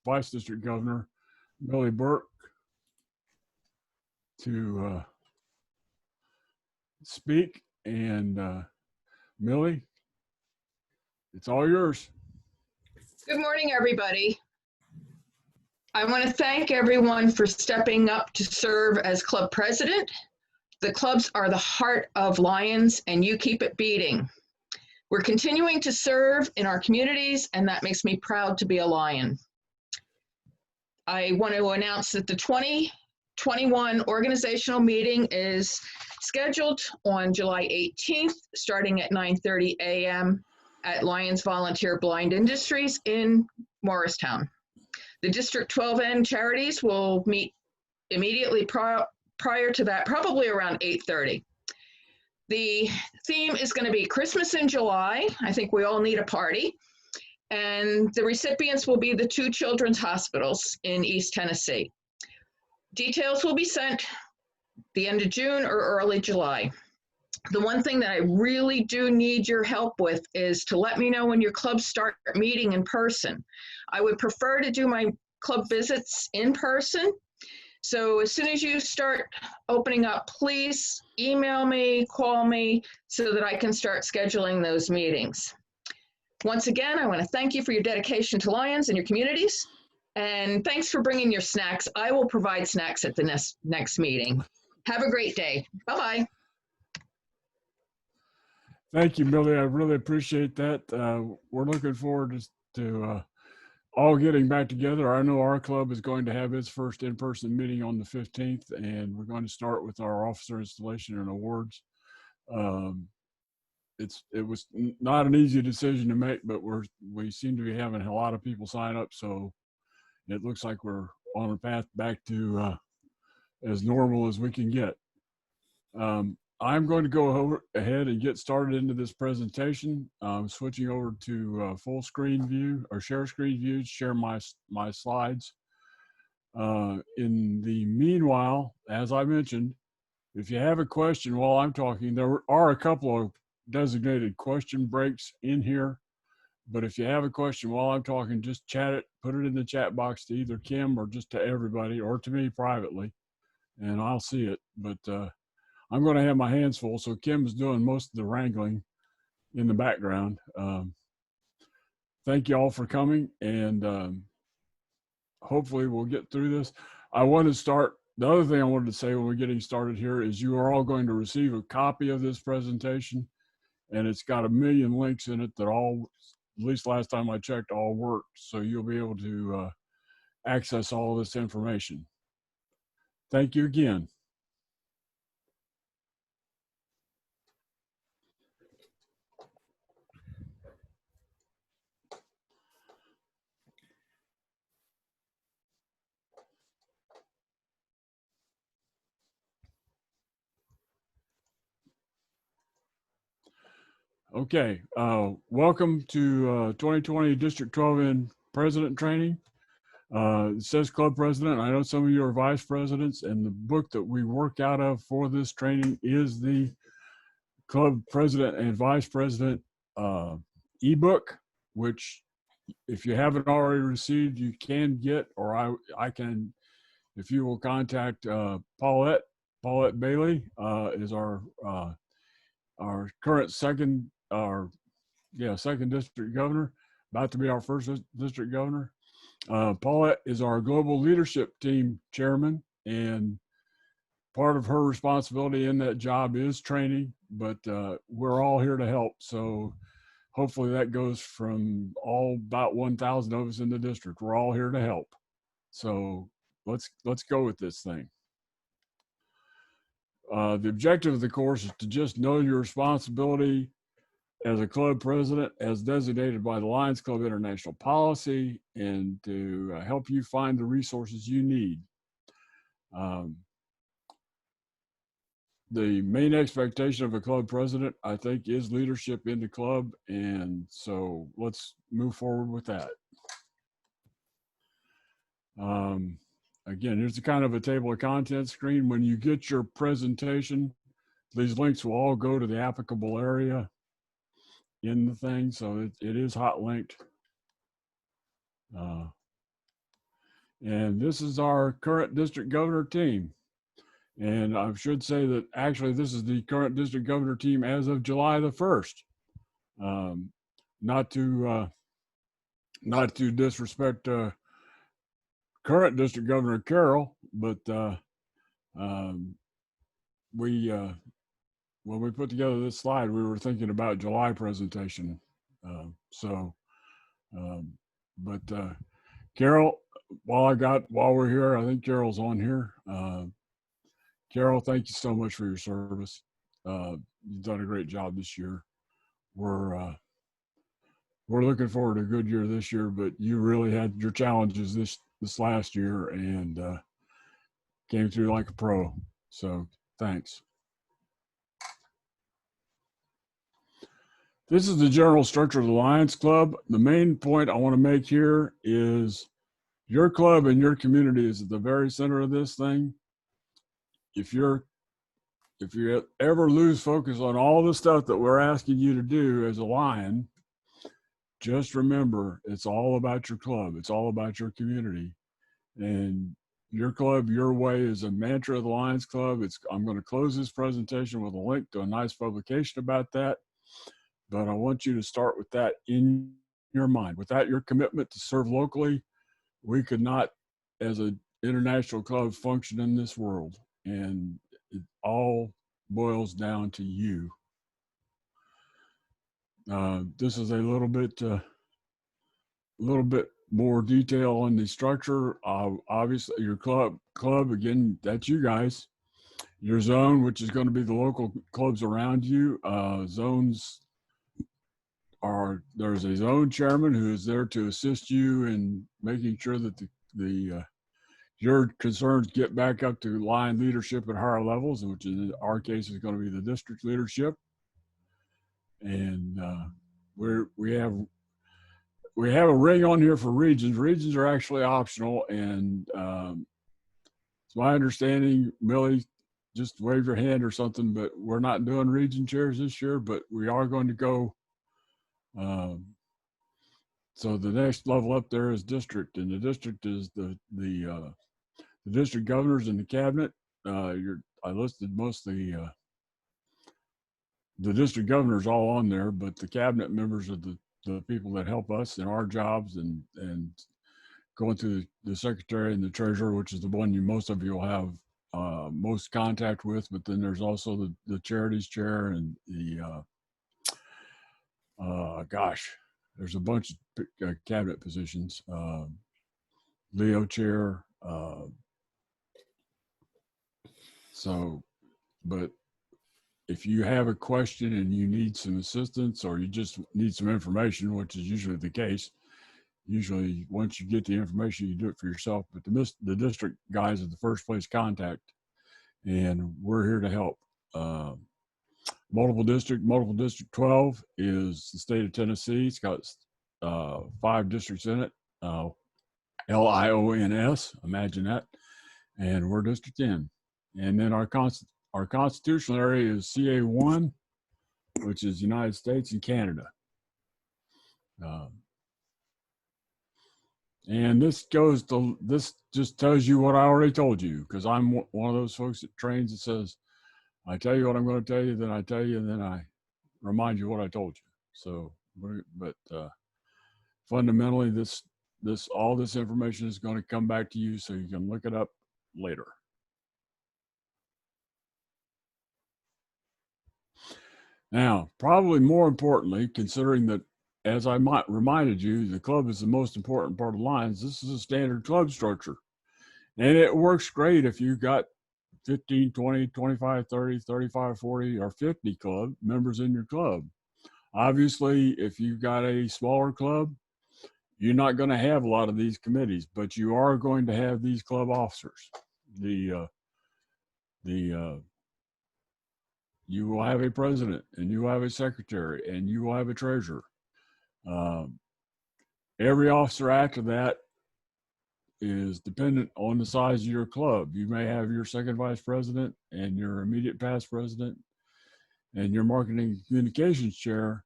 Vice District Governor, Millie Burke, to speak. And Millie, it's all yours. Good morning, everybody. I want to thank everyone for stepping up to serve as club president. The clubs are the heart of Lions, and you keep it beating. We're continuing to serve in our communities, and that makes me proud to be a Lion. I want to announce that the 2021 organizational meeting is scheduled on July 18th, starting at 9:30 a.m. at Lions Volunteer Blind Industries in Morristown. The District 12N charities will meet immediately prior to that, probably around 8:30. The theme is going to be Christmas in July. I think we all need a party. And the recipients will be the two children's hospitals in East Tennessee. Details will be sent the end of June or early July. The one thing that I really do need your help with is to let me know when your clubs start meeting in person. I would prefer to do my club visits in person. So as soon as you start opening up, please email me, call me, so that I can start scheduling those meetings. Once again, I want to thank you for your dedication to Lions and your communities. And thanks for bringing your snacks. I will provide snacks at the next meeting. Have a great day. Bye-bye. Thank you, Millie. I really appreciate that. We're looking forward to all getting back together. I know our club is going to have its first in-person meeting on the 15th, and we're going to start with our officer installation and awards. It was not an easy decision to make, but we seem to be having a lot of people sign up, so it looks like we're on a path back to as normal as we can get. I'm going to go ahead and get started into this presentation. I'm switching over to full screen view or share screen view to share my slides. In the meanwhile, as I mentioned, if you have a question while I'm talking, there are a couple of designated question breaks in here. But if you have a question while I'm talking, just chat it, put it in the chat box to either Kim or just to everybody or to me privately, and I'll see it. But I'm going to have my hands full, so Kim is doing most of the wrangling in the background. Thank you all for coming, and hopefully we'll get through this. I want to start. The other thing I wanted to say when we're getting started here is you are all going to receive a copy of this presentation, and it's got 1 million links in it that all, at least last time I checked, all worked. So you'll be able to access all this information. Thank you again. Okay, welcome to 2020 District 12N President Training. It says Club President. I know some of you are Vice Presidents, and the book that we work out of for this training is the Club President and Vice President ebook, which if you haven't already received, you can get, or I can, if you will contact Paulette Bailey is our current second district governor, about to be our first district governor. Paulette is our global leadership team chairman, and part of her responsibility in that job is training, but we're all here to help. So hopefully that goes from about 1,000 of us in the district. We're all here to help. So let's go with this thing. The objective of the course is to just know your responsibility as a club president as designated by the Lions Club International Policy, and to help you find the resources you need. The main expectation of a club president, I think, is leadership in the club, and so let's move forward with that. Again, here's the kind of a table of contents screen. When you get your presentation, these links will all go to the applicable area in the thing, so it is hot linked. And this is our current district governor team. And I should say that actually this is the current district governor team as of July the 1st. Not to disrespect current district governor Carroll, but when we put together this slide, we were thinking about July presentation. Carol, while we're here, I think Carol's on here. Carol, thank you so much for your service. You've done a great job this year. We're looking forward to a good year this year, but you really had your challenges this last year and came through like a pro. So thanks. This is the general structure of the Lions Club. The main point I want to make here is your club and your community is at the very center of this thing. If you ever lose focus on all the stuff that we're asking you to do as a Lion, just remember it's all about your club. It's all about your community. And your club, your way is a mantra of the Lions Club. I'm going to close this presentation with a link to a nice publication about that. But I want you to start with that in your mind. Without your commitment to serve locally, we could not, as an international club, function in this world. And it all boils down to you. This is a little bit more detail on the structure. Obviously, your club again, that's you guys. Your zone, which is going to be the local clubs around you. Zones there's a zone chairman who is there to assist you in making sure that your concerns get back up to line leadership at higher levels, which in our case is going to be the district leadership. And we have a ring on here for regions. Regions are actually optional, and it's my understanding, Millie, just wave your hand or something, but we're not doing region chairs this year, but we are going to go. So the next level up there is district, and the district is the district governors and the cabinet. I listed most of the district governors all on there, but the cabinet members are the people that help us in our jobs and going through the secretary and the treasurer, which is the one most of you will have most contact with. But then there's also the charities chair and the there's a bunch of cabinet positions. Leo chair. But if you have a question and you need some assistance or you just need some information, which is usually the case, usually once you get the information, you do it for yourself. But the district guys are the first place contact, and we're here to help. Multiple District 12 is the state of Tennessee. It's got 5 districts in it. LIONS, imagine that. And we're District 10. And then our constitutional area is CA1, which is United States and Canada. And this just tells you what I already told you, because I'm one of those folks that trains that says, I tell you what I'm going to tell you, then I tell you, and then I remind you what I told you. So, but fundamentally, all this information is going to come back to you so you can look it up later. Now, probably more importantly, considering that, as I reminded you, the club is the most important part of Lions, this is a standard club structure. And it works great if you've got 15, 20, 25, 30, 35, 40, or 50 club members in your club. Obviously, if you've got a smaller club, you're not going to have a lot of these committees, but you are going to have these club officers. You will have a president, and you will have a secretary, and you will have a treasurer. Every officer after that is dependent on the size of your club. You may have your second vice president and your immediate past president and your marketing and communications chair.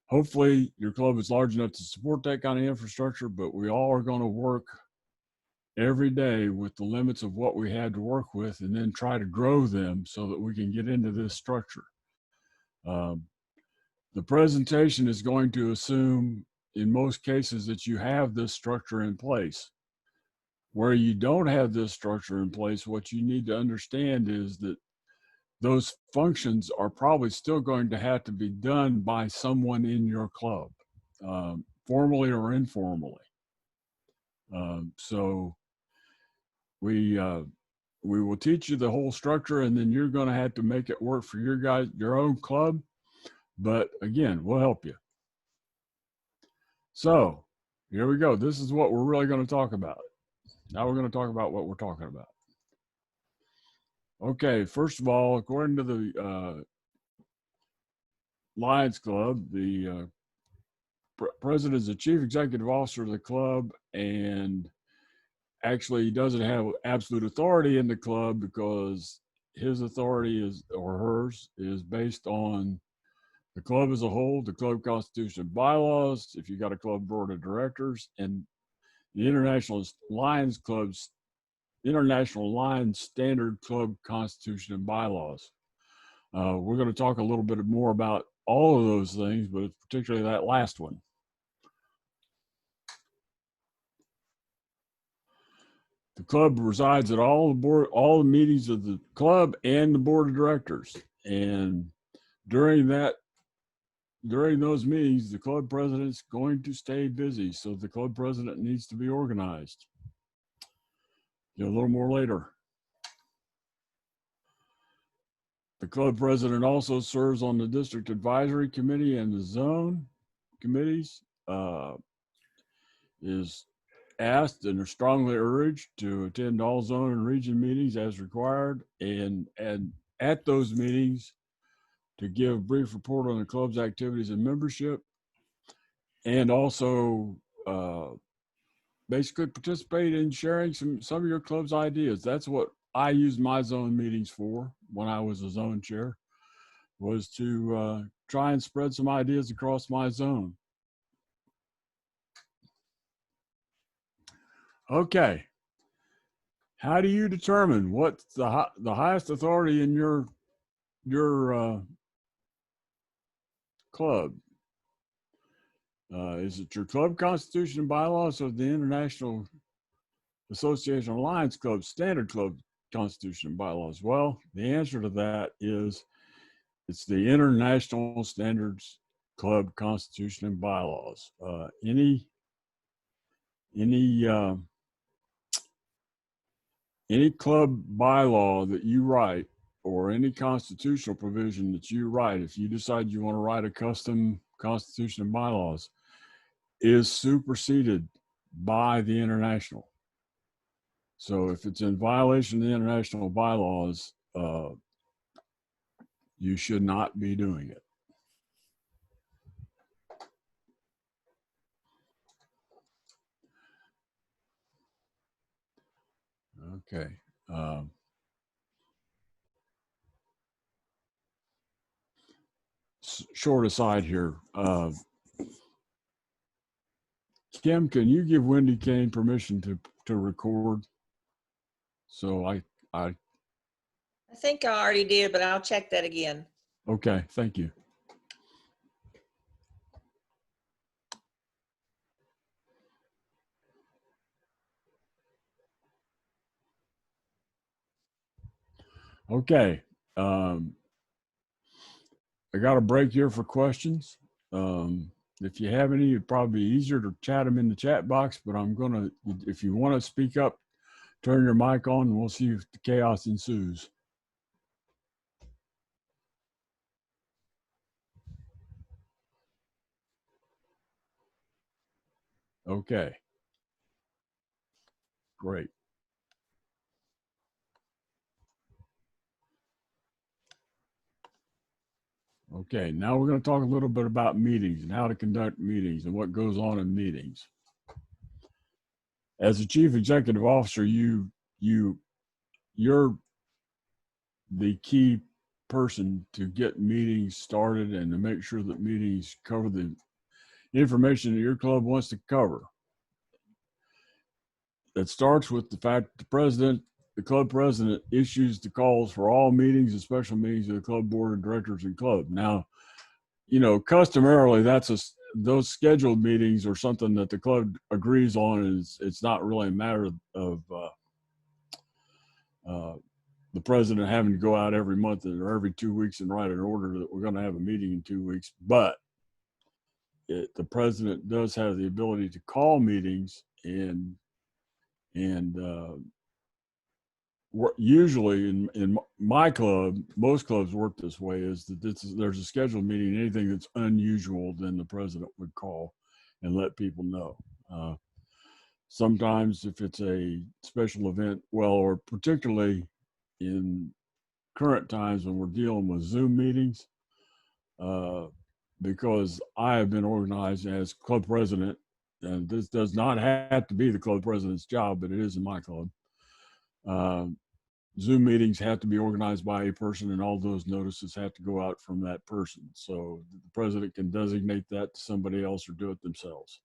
Hopefully your club is large enough to support that kind of infrastructure, but we all are going to work every day with the limits of what we had to work with, and then try to grow them so that we can get into this structure. The presentation is going to assume, in most cases, that you have this structure in place. Where you don't have this structure in place, what you need to understand is that those functions are probably still going to have to be done by someone in your club, formally or informally. So we will teach you the whole structure, and then you're going to have to make it work for your own club. But again, we'll help you. So here we go. This is what we're really going to talk about. Now we're going to talk about what we're talking about. Okay, first of all, according to the Lions Club, the president is the chief executive officer of the club, and actually he doesn't have absolute authority in the club because his authority is, or hers, is based on the club as a whole, the club constitution and bylaws, if you got a club board of directors, and the International Lions Club's International Lions Standard Club Constitution and bylaws. We're going to talk a little bit more about all of those things, but particularly that last one. The club resides at all the meetings of the club and the board of directors. And during those meetings, the club president's going to stay busy. So the club president needs to be organized. A little more later. The club president also serves on the district advisory committee and the zone committees, is asked and are strongly urged to attend all zone and region meetings as required, and at those meetings to give a brief report on the club's activities and membership, and also basically participate in sharing some of your club's ideas. That's what I used my zone meetings for when I was a zone chair, was to try and spread some ideas across my zone. Okay. How do you determine what's the highest authority in your club? Is it your club constitution and bylaws, or the International Association of Lions Club Standard Club Constitution and bylaws? Well, the answer to that is it's the International Standards Club Constitution and bylaws. Any club bylaw that you write, or any constitutional provision that you write, if you decide you want to write a custom constitution and bylaws, is superseded by the international. So if it's in violation of the international bylaws, you should not be doing it. Okay. Short aside here. Kim, can you give Wendy Kane permission to record? So I think I already did, but I'll check that again. Okay, thank you. Okay. I got a break here for questions. If you have any, it'd probably be easier to chat them in the chat box, but if you want to speak up, turn your mic on and we'll see if the chaos ensues. Okay. Great. Okay, now we're going to talk a little bit about meetings and how to conduct meetings and what goes on in meetings. As a chief executive officer, you're the key person to get meetings started and to make sure that meetings cover the information that your club wants to cover. that starts with the fact that the club president issues the calls for all meetings and special meetings of the club board of directors and club. Now, customarily those scheduled meetings are something that the club agrees on, and it's not really a matter of the president having to go out every month or every 2 weeks and write an order that we're going to have a meeting in 2 weeks. But the president does have the ability to call meetings, and usually in my club, most clubs work this way, is that there's a scheduled meeting. Anything that's unusual, then the president would call and let people know. Sometimes if it's a special event, or particularly in current times when we're dealing with Zoom meetings, because I have been organized as club president, and this does not have to be the club president's job, but it is in my club. Zoom meetings have to be organized by a person, and all those notices have to go out from that person. So the president can designate that to somebody else or do it themselves.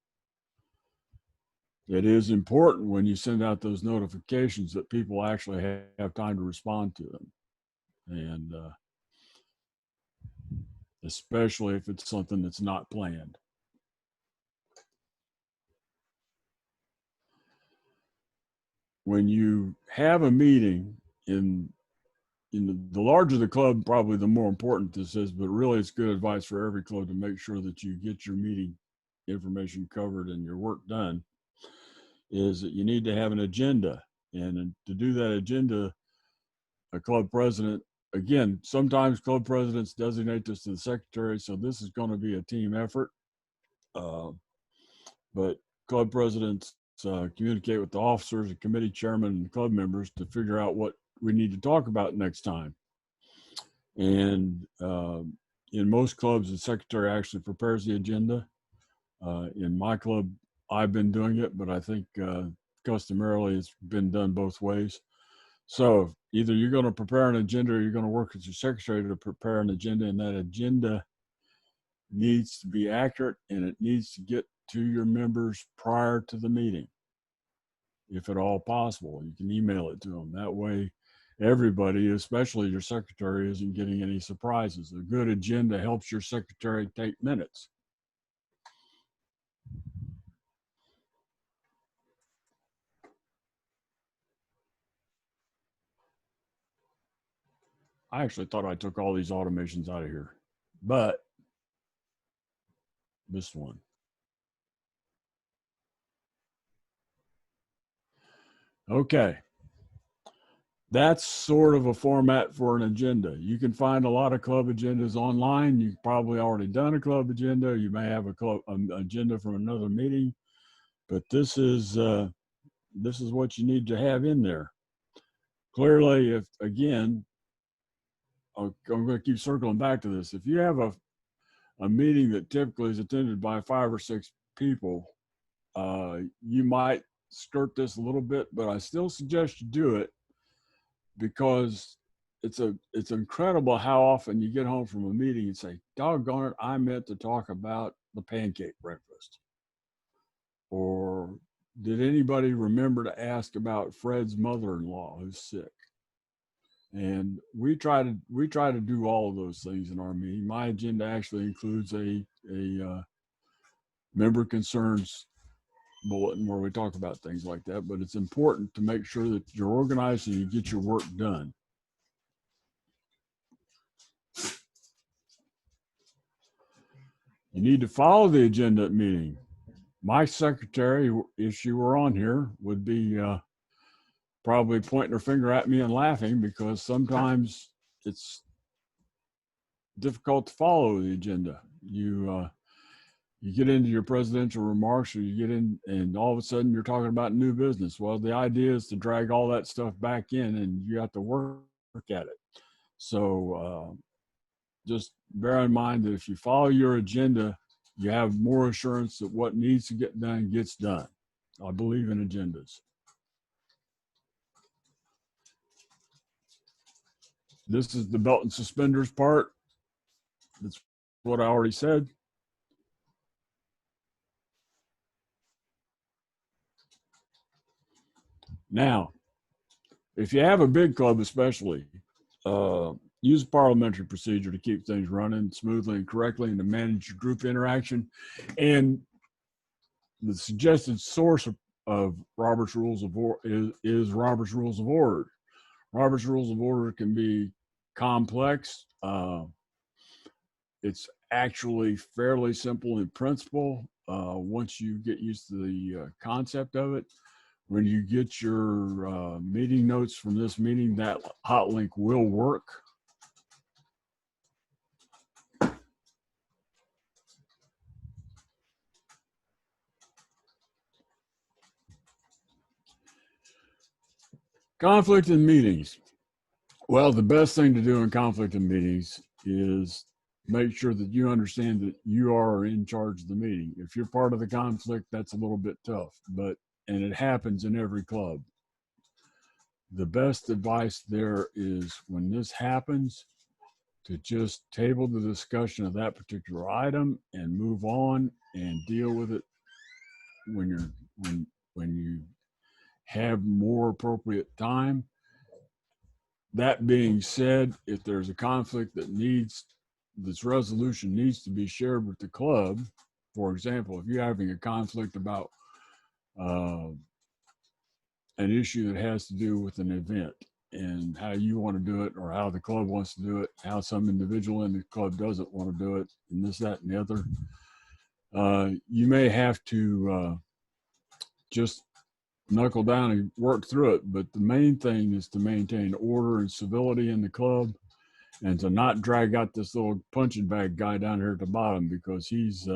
It is important when you send out those notifications that people actually have time to respond to them. And especially if it's something that's not planned. When you have a meeting, in the larger the club, probably the more important this is, but really it's good advice for every club to make sure that you get your meeting information covered and your work done, is that you need to have an agenda. And to do that agenda, a club president, again, sometimes club presidents designate this to the secretary, so this is going to be a team effort. But club presidents communicate with the officers and committee chairman and club members to figure out what we need to talk about next time. And in most clubs, the secretary actually prepares the agenda. In my club, I've been doing it, but I think customarily it's been done both ways. So either you're going to prepare an agenda or you're going to work with your secretary to prepare an agenda, and that agenda needs to be accurate, and it needs to get to your members prior to the meeting. If at all possible, you can email it to them. That way, everybody, especially your secretary, isn't getting any surprises. A good agenda helps your secretary take minutes. I actually thought I took all these automations out of here, but this one. Okay. That's sort of a format for an agenda. You can find a lot of club agendas online. You've probably already done a club agenda. You may have a club agenda from another meeting, but this is what you need to have in there. Clearly, if again, I'm going to keep circling back to this. If you have a meeting that typically is attended by 5 or 6 people, you might skirt this a little bit, but I still suggest you do it, because it's incredible how often you get home from a meeting and say, doggone it, I meant to talk about the pancake breakfast. Or did anybody remember to ask about Fred's mother-in-law who's sick? And we try to do all of those things in our meeting. My agenda actually includes a member concerns bulletin where we talk about things like that, but it's important to make sure that you're organized and you get your work done. You need to follow the agenda at meeting. My secretary, if she were on here, would be probably pointing her finger at me and laughing, because sometimes it's difficult to follow the agenda. You get into your presidential remarks, or you get in and all of a sudden you're talking about new business. Well, the idea is to drag all that stuff back in, and you have to work at it. So just bear in mind that if you follow your agenda, you have more assurance that what needs to get done gets done. I believe in agendas. This is the belt and suspenders part. That's what I already said. Now, if you have a big club, especially, use parliamentary procedure to keep things running smoothly and correctly and to manage your group interaction. And the suggested source of Robert's Rules of Order is Robert's Rules of Order. Robert's Rules of Order can be complex. It's actually fairly simple in principle once you get used to the concept of it. When you get your meeting notes from this meeting, that hot link will work. Conflict in meetings. Well, the best thing to do in conflict in meetings is make sure that you understand that you are in charge of the meeting. If you're part of the conflict, that's a little bit tough, and it happens in every club. The best advice there is when this happens to just table the discussion of that particular item and move on and deal with it when you have more appropriate time. That being said, if there's a conflict that this resolution needs to be shared with the club, for example, if you're having a conflict about an issue that has to do with an event and how you want to do it or how the club wants to do it, how some individual in the club doesn't want to do it, and this, that, and the other, you may have to just knuckle down and work through it. But the main thing is to maintain order and civility in the club and to not drag out this little punching bag guy down here at the bottom, because he's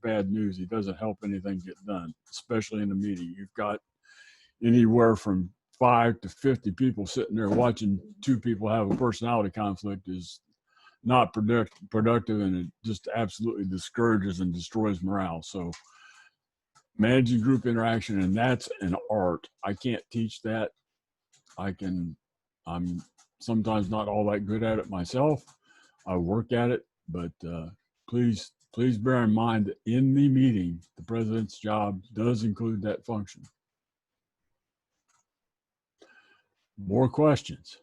bad news. He doesn't help anything get done, especially in a meeting. You've got anywhere from 5 to 50 people sitting there watching two people have a personality conflict is not productive, and it just absolutely discourages and destroys morale. So managing group interaction, and that's an art. I can't teach that. I'm sometimes not all that good at it myself. I work at it, but please bear in mind that in the meeting, the president's job does include that function. More questions?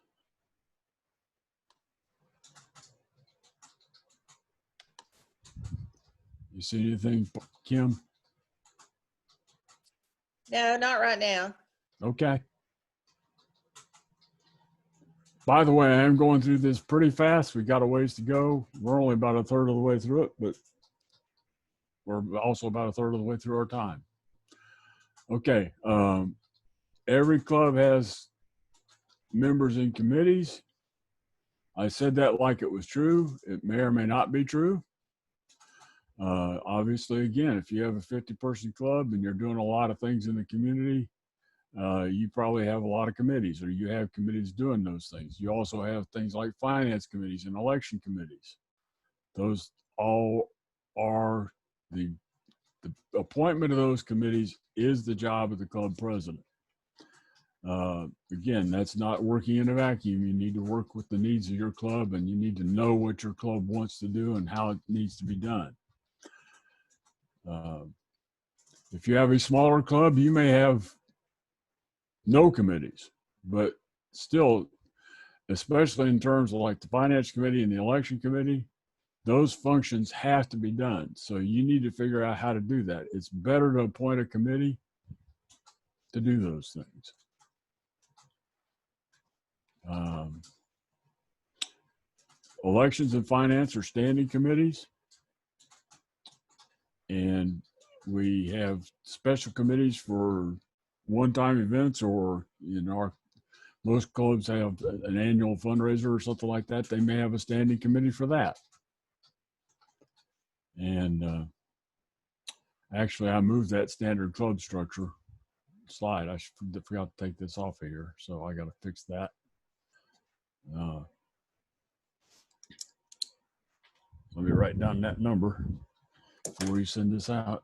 You see anything, Kim? No, not right now. Okay. By the way, I am going through this pretty fast. We got a ways to go. We're only about a third of the way through it, but we're also about a third of the way through our time. Okay. Every club has members in committees. I said that like it was true. It may or may not be true. Obviously, again, if you have a 50-person club and you're doing a lot of things in the community, you probably have a lot of committees, or you have committees doing those things. You also have things like finance committees and election committees. Those all are the appointment of those committees is the job of the club president. Again, that's not working in a vacuum. You need to work with the needs of your club, and you need to know what your club wants to do and how it needs to be done. If you have a smaller club, you may have no committees, but still, especially in terms of like the finance committee and the election committee, those functions have to be done. So you need to figure out how to do that. It's better to appoint a committee to do those things. Elections and finance are standing committees, and we have special committees for one-time events, or most clubs have an annual fundraiser or something like that. They may have a standing committee for that. And actually, I moved that standard club structure slide. I forgot to take this off of here, so I got to fix that. Let me write down that number before you send this out.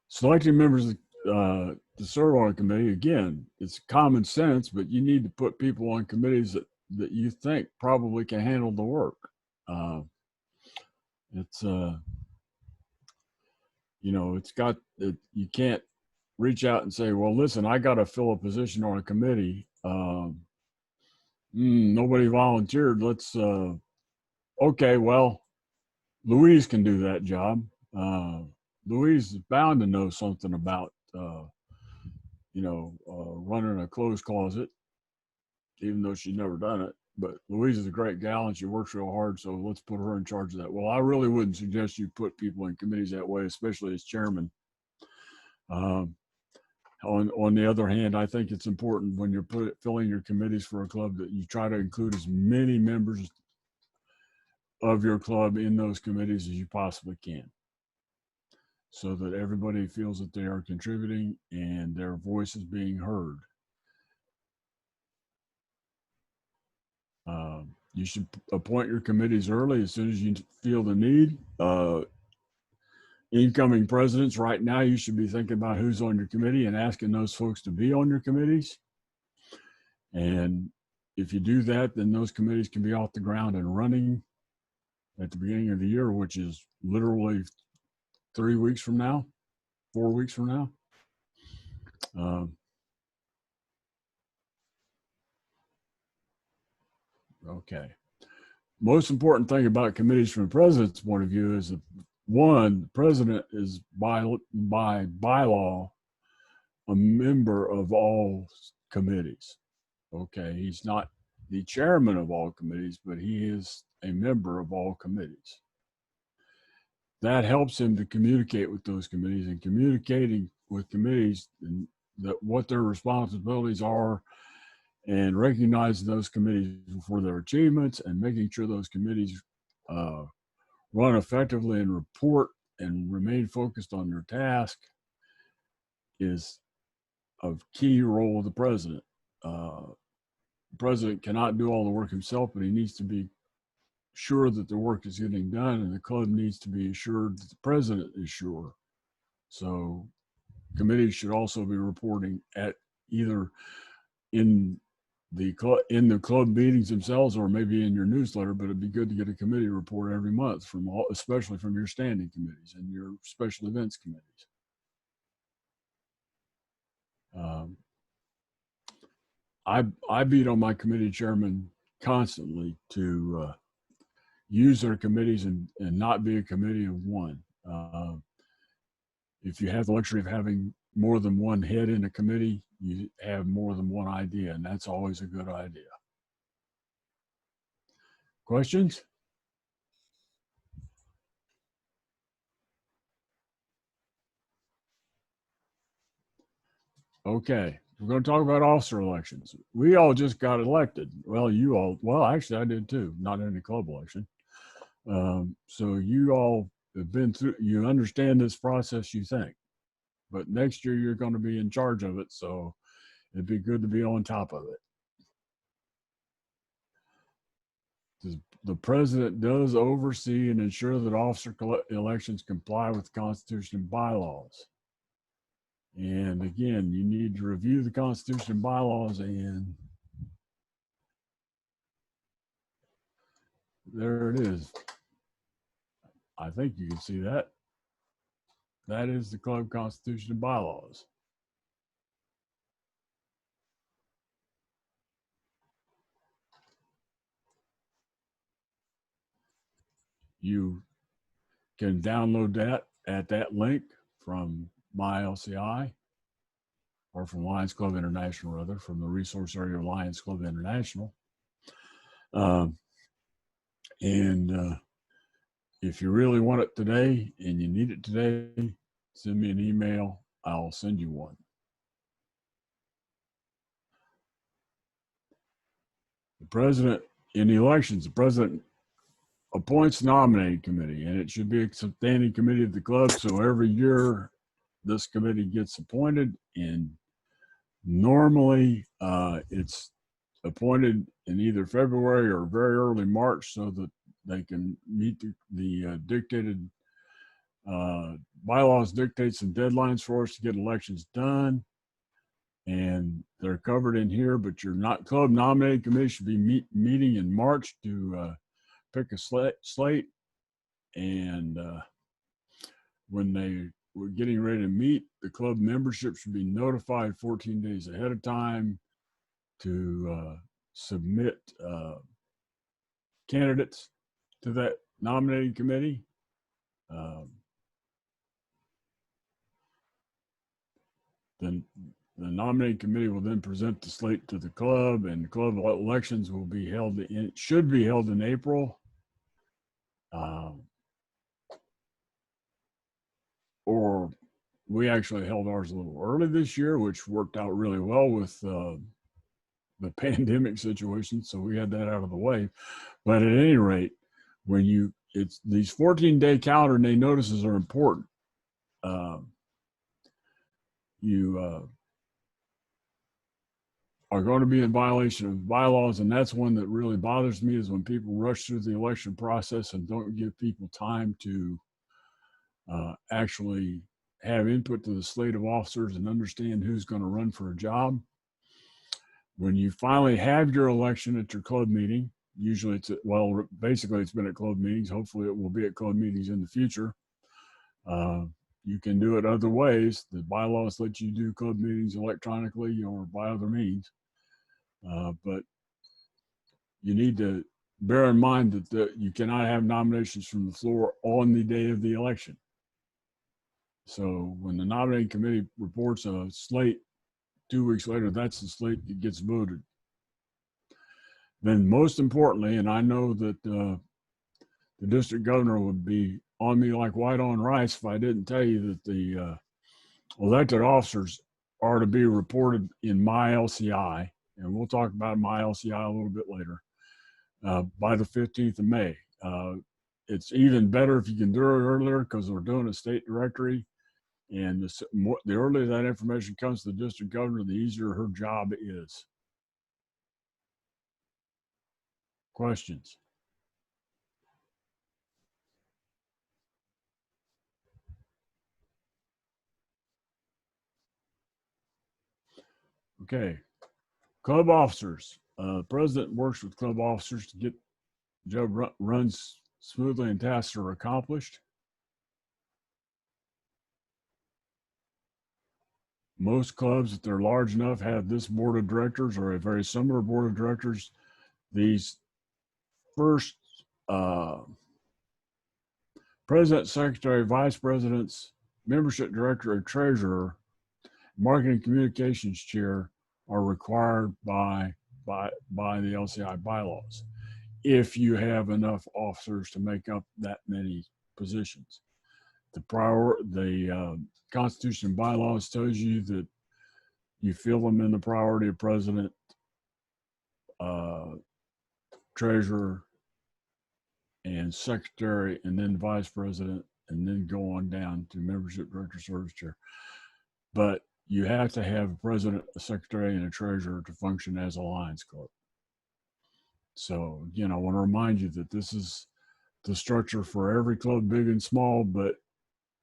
Selecting members to serve on a committee, again, it's common sense, but you need to put people on committees that you think probably can handle the work. you know, you can't reach out and say, well, listen, I got to fill a position on a committee. Nobody volunteered. Okay, well, Louise can do that job. Louise is bound to know something about, running a clothes closet, even though she's never done it. But Louise is a great gal and she works real hard, so let's put her in charge of that. Well, I really wouldn't suggest you put people in committees that way, especially as chairman. On the other hand, I think it's important when you're filling your committees for a club that you try to include as many members of your club in those committees as you possibly can, so that everybody feels that they are contributing and their voice is being heard. You should appoint your committees early as soon as you feel the need. Incoming presidents, right now, you should be thinking about who's on your committee and asking those folks to be on your committees. And if you do that, then those committees can be off the ground and running at the beginning of the year, which is literally 3 weeks from now, 4 weeks from now. Okay. Most important thing about committees from the president's point of view is that, one, the president is by bylaw a member of all committees. Okay, he's not the chairman of all committees, but he is a member of all committees. That helps him to communicate with those committees, and communicating with committees and what their responsibilities are, and recognizing those committees for their achievements and making sure those committees run effectively and report and remain focused on their task is a key role of the president. The president cannot do all the work himself, but he needs to be sure that the work is getting done, and the club needs to be assured that the president is sure. So committees should also be reporting at either in the club meetings themselves, or maybe in your newsletter, but it'd be good to get a committee report every month especially from your standing committees and your special events committees. I beat on my committee chairman constantly to use their committees and not be a committee of one. If you have the luxury of having more than one head in a committee, you have more than one idea, and that's always a good idea. Questions? Okay, we're going to talk about officer elections. We all just got elected. Well, actually I did too, not in the club election. So you all have been through, you understand this process, you think, but next year you're going to be in charge of it. So it'd be good to be on top of it. The president does oversee and ensure that officer elections comply with the Constitution and bylaws. And again, you need to review the Constitution and bylaws, and there it is. I think you can see that. That is the club Constitution and bylaws. You can download that at that link from MyLCI, or from Lions Club International, rather, from the resource area of Lions Club International. If you really want it today and you need it today, send me an email. I'll send you one. The president, in the elections, the president appoints a nominating committee, and it should be a standing committee of the club. So every year this committee gets appointed, and normally it's appointed in either February or very early March, so that they can meet the dictated bylaws, dictate some deadlines for us to get elections done. And they're covered in here, but your club nominating committee should be meeting in March to pick a slate. And when they we're getting ready to meet. The club membership should be notified 14 days ahead of time to submit candidates to that nominating committee. Then the nominating committee will then present the slate to the club, and the club elections will be held should be held in April. Or we actually held ours a little early this year, which worked out really well with the pandemic situation. So we had that out of the way. But at any rate, when it's these 14-day calendar day notices are important. You are going to be in violation of bylaws, and that's one that really bothers me, is when people rush through the election process and don't give people time to actually have input to the slate of officers and understand who's going to run for a job. When you finally have your election at your club meeting, usually basically it's been at club meetings. Hopefully it will be at club meetings in the future. You can do it other ways. The bylaws let you do club meetings electronically or by other means. But you need to bear in mind that you cannot have nominations from the floor on the day of the election. So when the nominating committee reports a slate 2 weeks later, that's the slate that gets voted. Then most importantly, and I know that the district governor would be on me like white on rice if I didn't tell you that the elected officers are to be reported in MyLCI, and we'll talk about MyLCI a little bit later, by the 15th of May. It's even better if you can do it earlier, because we're doing a state directory, and the earlier that information comes to the district governor, the easier her job is. Questions? Okay, club officers. President works with club officers to get the job runs smoothly and tasks are accomplished. Most clubs, if they're large enough, have this board of directors or a very similar board of directors. These first president, secretary, vice presidents, membership director, or treasurer, marketing communications chair are required by the LCI bylaws, if you have enough officers to make up that many positions. The Constitution and bylaws tells you that you fill them in the priority of president, treasurer, and secretary, and then vice president, and then go on down to membership director, service chair. But you have to have a president, a secretary, and a treasurer to function as a Lions Club. So again, I want to remind you that this is the structure for every club, big and small, but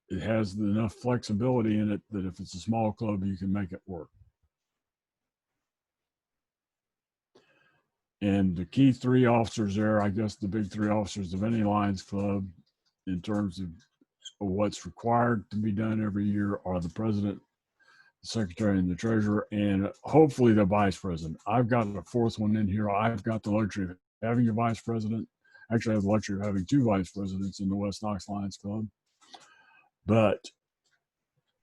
it has enough flexibility in it that if it's a small club, you can make it work. And the key three officers there, I guess the big three officers of any Lions Club in terms of what's required to be done every year, are the president, the secretary, and the treasurer, and hopefully the vice president. I've got a fourth one in here. I've got the luxury of having a vice president. Actually, I have the luxury of having two vice presidents in the West Knox Lions Club. But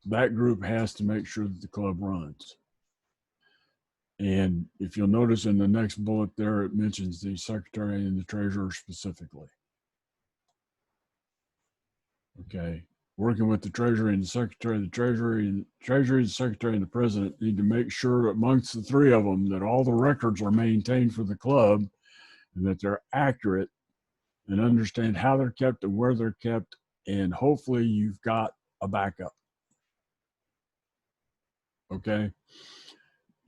that group has to make sure that the club runs. And if you'll notice in the next bullet there, it mentions the secretary and the treasurer specifically. Okay. Working with the treasury and the secretary, the secretary, and the president need to make sure amongst the three of them that all the records are maintained for the club and that they're accurate, and understand how they're kept and where they're kept. And hopefully you've got a backup. Okay.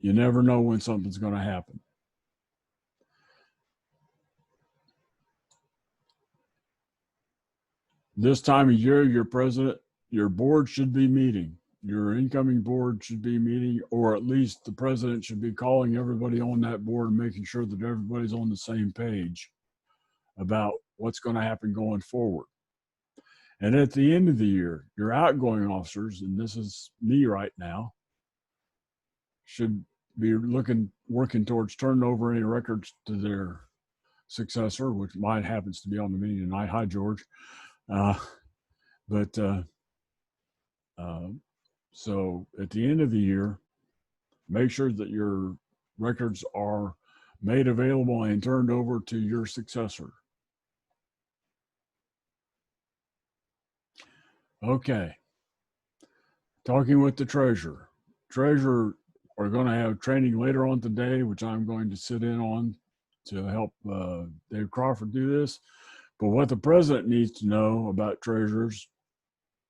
You never know when something's going to happen. This time of year, your board should be meeting. Your incoming board should be meeting, or at least the president should be calling everybody on that board and making sure that everybody's on the same page about what's going to happen going forward. And at the end of the year, your outgoing officers, and this is me right now, should be working towards turning over any records to their successor, which mine happens to be on the meeting tonight. Hi, George. So at the end of the year, make sure that your records are made available and turned over to your successor. Okay. Talking with the treasurer. Treasurer are going to have training later on today, which I'm going to sit in on to help Dave Crawford do this. But what the president needs to know about treasurers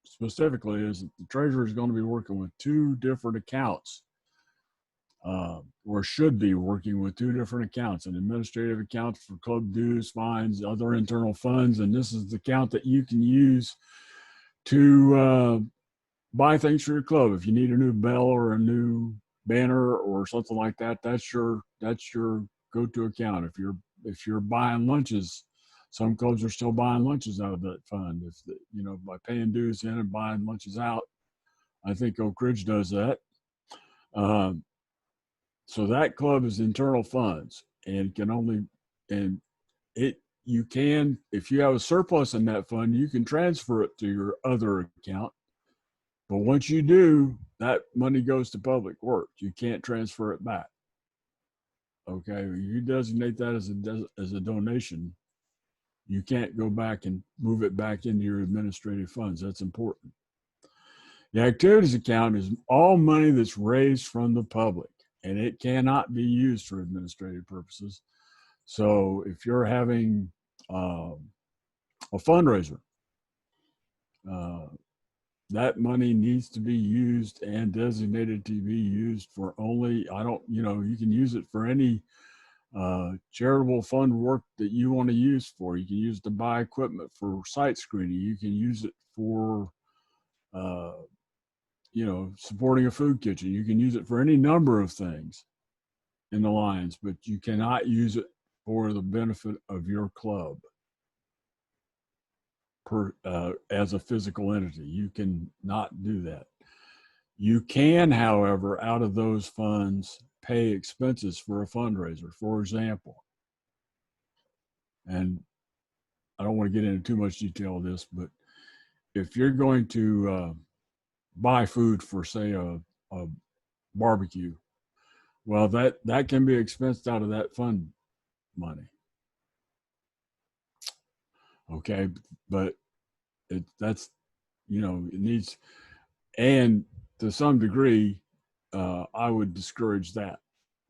specifically is that the treasurer is going to be working with two different accounts, or should be working with two different accounts: an administrative account for club dues, fines, other internal funds, and this is the account that you can use to buy things for your club. If you need a new bell or a new banner or something like that, that's your go-to account. If you're buying lunches, some clubs are still buying lunches out of that fund. By paying dues in and buying lunches out. I think Oak Ridge does that. So that club is internal funds, and you can, if you have a surplus in that fund, you can transfer it to your other account. But once you do, that money goes to public works. You can't transfer it back. Okay, you designate that as a donation. You can't go back and move it back into your administrative funds. That's important. The activities account is all money that's raised from the public, and it cannot be used for administrative purposes. So if you're having a fundraiser, that money needs to be used and designated to be used for only, you can use it for any charitable fund work that you want to use for. You can use it to buy equipment for site screening. You can use it for, supporting a food kitchen. You can use it for any number of things in the Lions, but you cannot use it for the benefit of your club as a physical entity. You can not do that. You can, however, out of those funds, pay expenses for a fundraiser, for example. And I don't want to get into too much detail of this, but if you're going to buy food for, say, a barbecue, well, that can be expensed out of that fund money. Okay, but it needs, and to some degree, I would discourage that,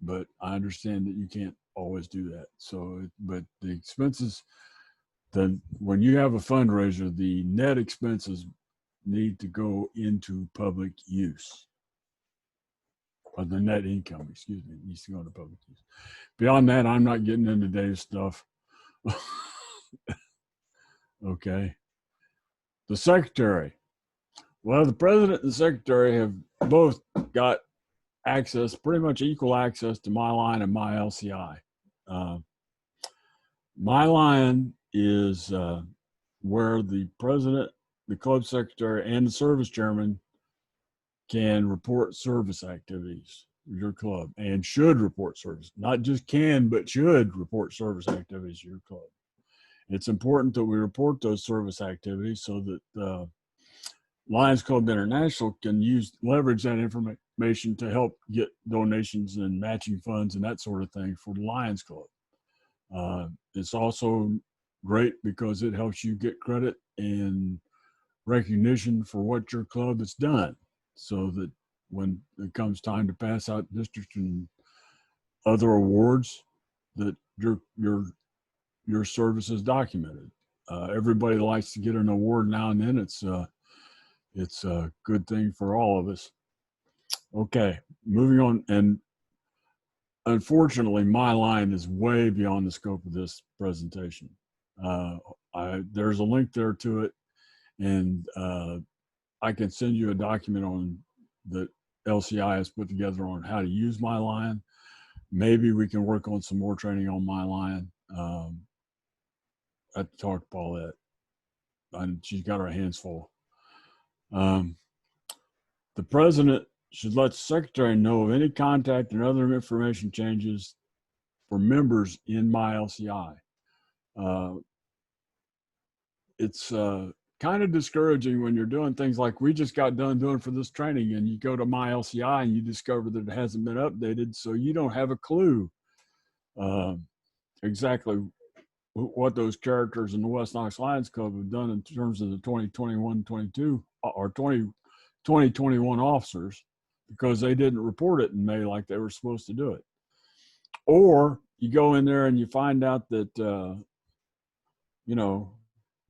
but I understand that you can't always do that. So, but the expenses, when you have a fundraiser, the net expenses need to go into public use. Or the net income, needs to go into public use. Beyond that, I'm not getting into Dave's stuff. Okay. The secretary. Well, the president and the secretary have both got access, pretty much equal access to MyLion and MyLCI. MyLion is where the president, the club secretary, and the service chairman can report service activities of your club, and should report service. Not just can, but should report service activities of your club. It's important that we report those service activities so that Lions Club International can leverage that information to help get donations and matching funds and that sort of thing for the Lions Club. It's also great because it helps you get credit and recognition for what your club has done, so that when it comes time to pass out district and other awards, that your service is documented. Everybody likes to get an award now and then. It's a good thing for all of us. Okay, moving on. And unfortunately, MyLion is way beyond the scope of this presentation. There's a link there to it, and I can send you a document on that LCI has put together on how to use MyLion. Maybe we can work on some more training on MyLion. I have to talk to Paulette. and she's got her hands full. The president should let the secretary know of any contact and other information changes for members in MyLCI. It's kind of discouraging when you're doing things like we just got done doing for this training, and you go to MyLCI and you discover that it hasn't been updated, so you don't have a clue exactly what those characters in the West Knox Lions Club have done in terms of the 2021-22 or 2021 officers, because they didn't report it in May like they were supposed to do it. Or you go in there and you find out that, you know,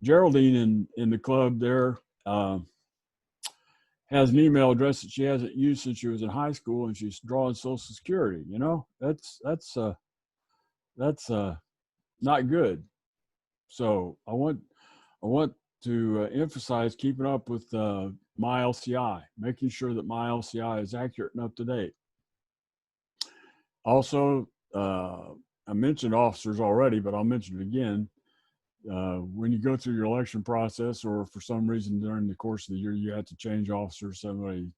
Geraldine in the club there has an email address that she hasn't used since she was in high school, and she's drawing Social Security. You know, that's not good. So I want to emphasize keeping up with MyLCI, making sure that MyLCI is accurate and up to date. Also, I mentioned officers already, but I'll mention it again. When you go through your election process, or for some reason during the course of the year you have to change officers, somebody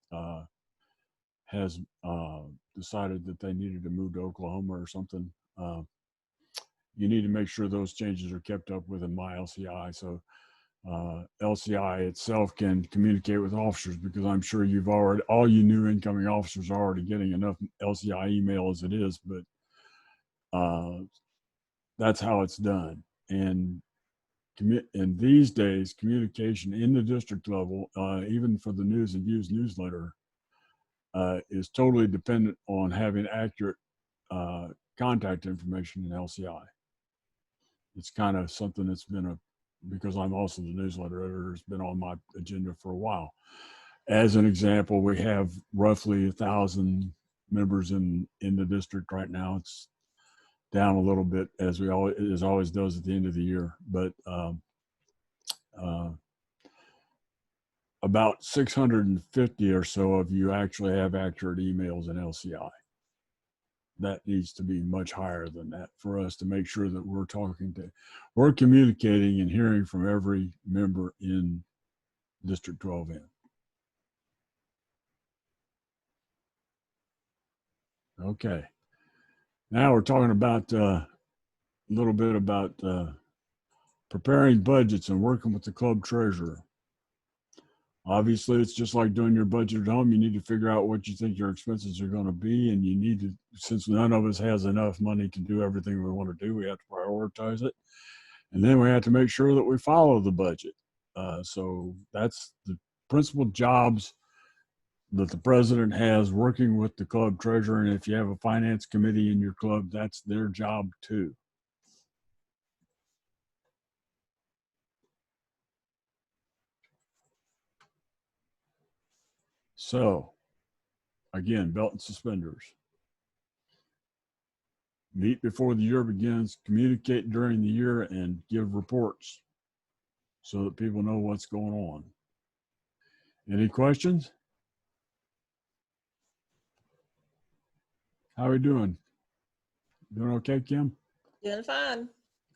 has decided that they needed to move to Oklahoma or something, you need to make sure those changes are kept up with in MyLCI, so LCI itself can communicate with officers, because I'm sure you've already, all you new incoming officers are already getting enough LCI email as it is, but that's how it's done. And these days, communication in the district level, even for the News and Views newsletter, is totally dependent on having accurate contact information in LCI. It's kind of something that's been because I'm also the newsletter editor, it's been on my agenda for a while. As an example, we have roughly 1,000 members in the district right now. It's down a little bit, as always does at the end of the year, but about 650 or so of you actually have accurate emails in LCI. That needs to be much higher than that for us to make sure that we're communicating and hearing from every member in District 12N. Okay. Now we're talking about a little bit about preparing budgets and working with the club treasurer. Obviously, it's just like doing your budget at home. You need to figure out what you think your expenses are going to be, and you need to, since none of us has enough money to do everything we want to do, we have to prioritize it. And then we have to make sure that we follow the budget. So that's the principal jobs that the president has, working with the club treasurer. And if you have a finance committee in your club, that's their job too. So again, belt and suspenders. Meet before the year begins, communicate during the year, and give reports so that people know what's going on. Any questions? How are we doing? Doing okay, Kim? Doing fine.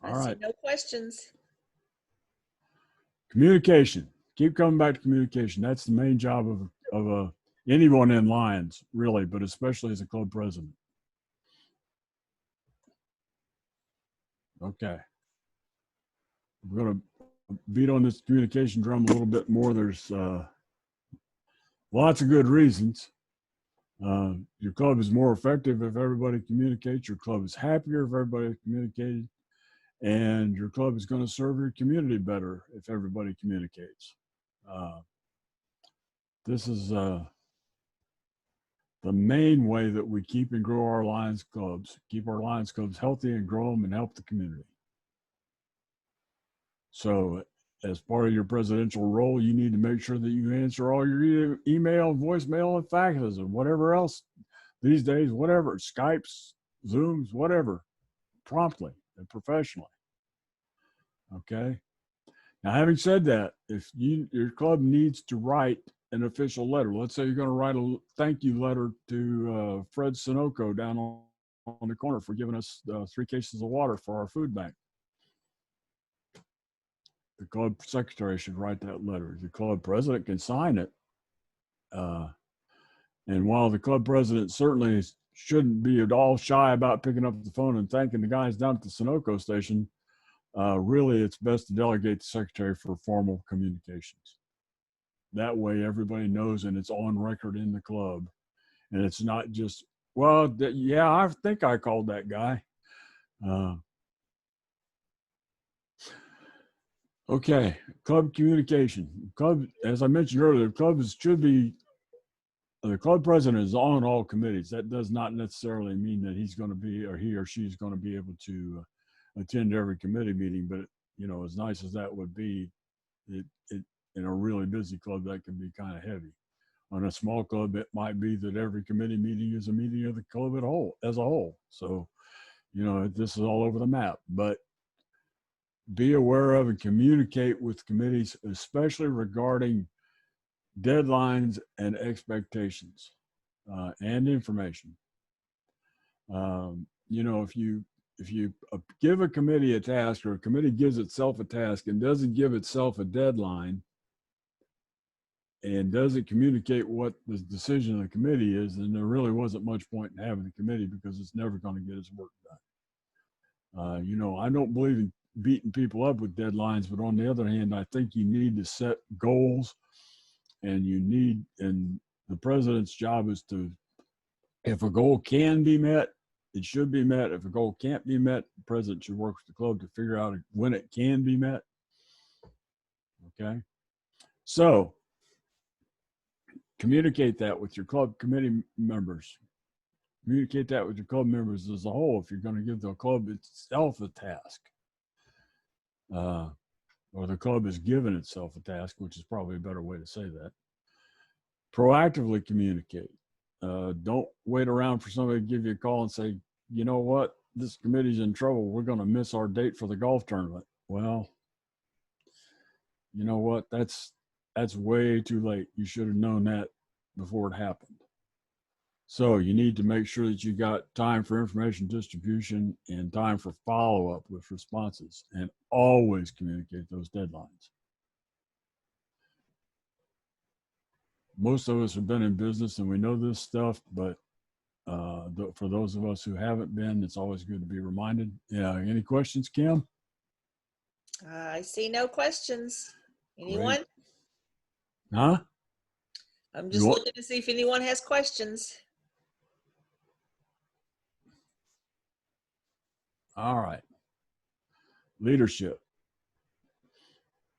All I see right. no questions. Communication. Keep coming back to communication. That's the main job of anyone in Lions, really, but especially as a club president. Okay. We're going to beat on this communication drum a little bit more. There's lots of good reasons. Your club is more effective if everybody communicates. Your club is happier if everybody communicated. And your club is going to serve your community better if everybody communicates. This is the main way that we keep and grow our Lions clubs, keep our Lions clubs healthy and grow them and help the community. So as part of your presidential role, you need to make sure that you answer all your email, voicemail, and faxes, and whatever else these days, whatever, Skypes, Zooms, whatever, promptly and professionally. Okay. Now, having said that, if your club needs to write an official letter, let's say you're going to write a thank you letter to Fred Sunoco down on the corner for giving us 3 cases of water for our food bank. the club secretary should write that letter. The club president can sign it. And while the club president certainly shouldn't be at all shy about picking up the phone and thanking the guys down at the Sunoco station, really it's best to delegate the secretary for formal communications. That way everybody knows and it's on record in the club. And it's not just, well, yeah, I think I called that guy. Okay, club communication. Club, as I mentioned earlier, the club president is on all committees. That does not necessarily mean that he's going to be, or he or she's going to be able to attend every committee meeting. But as nice as that would be, it in a really busy club that can be kind of heavy. On a small club, it might be that every committee meeting is a meeting of the club as a whole. So, this is all over the map. But be aware of and communicate with committees, especially regarding deadlines and expectations and information. If you give a committee a task, or a committee gives itself a task and doesn't give itself a deadline and doesn't communicate what the decision of the committee is, then there really wasn't much point in having the committee, because it's never going to get its work done. I don't believe in beating people up with deadlines, but on the other hand, I think you need to set goals. And the president's job is to, if a goal can be met, it should be met. If a goal can't be met, the president should work with the club to figure out when it can be met. Okay. So communicate that with your club committee members. Communicate that with your club members as a whole if you're going to give the club itself a task. Or the club is giving itself a task, which is probably a better way to say that. Proactively communicate. Don't wait around for somebody to give you a call and say, you know what, this committee's in trouble. We're going to miss our date for the golf tournament. Well, you know what? That's way too late. You should have known that before it happened. So you need to make sure that you got time for information distribution and time for follow-up with responses, and always communicate those deadlines. Most of us have been in business and we know this stuff, but for those of us who haven't been, it's always good to be reminded. Yeah. Any questions, Kim? I see no questions. Anyone? Great. Huh? I'm just looking to see if anyone has questions. All right. Leadership.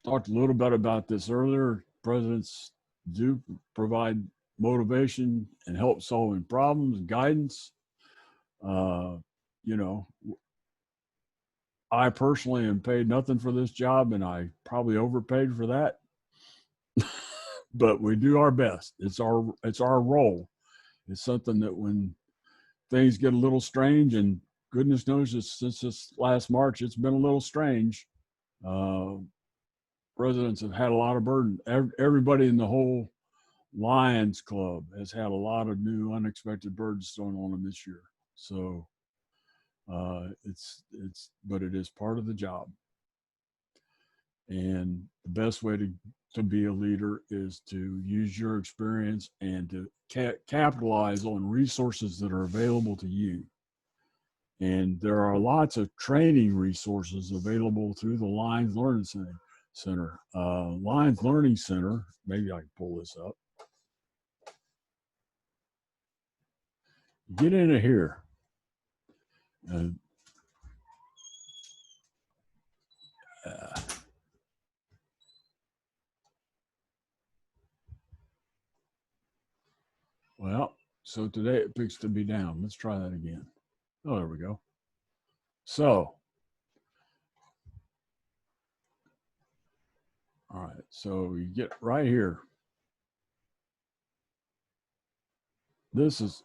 Talked a little bit about this earlier. Presidents do provide motivation and help solving problems, guidance. I personally am paid nothing for this job, and I probably overpaid for that. But we do our best. It's our role. It's something that when things get a little strange, and goodness knows since this last March, it's been a little strange. Presidents have had a lot of burden. Everybody in the whole Lions Club has had a lot of new unexpected burdens thrown on them this year. So but it is part of the job. And the best way to be a leader is to use your experience and to capitalize on resources that are available to you. And there are lots of training resources available through the Lions Learning Center. Lions Learning Center, maybe I can pull this up. Get into here. Well, so today it picks to be down. Let's try that again. Oh, there we go. So, all right. So you get right here. There's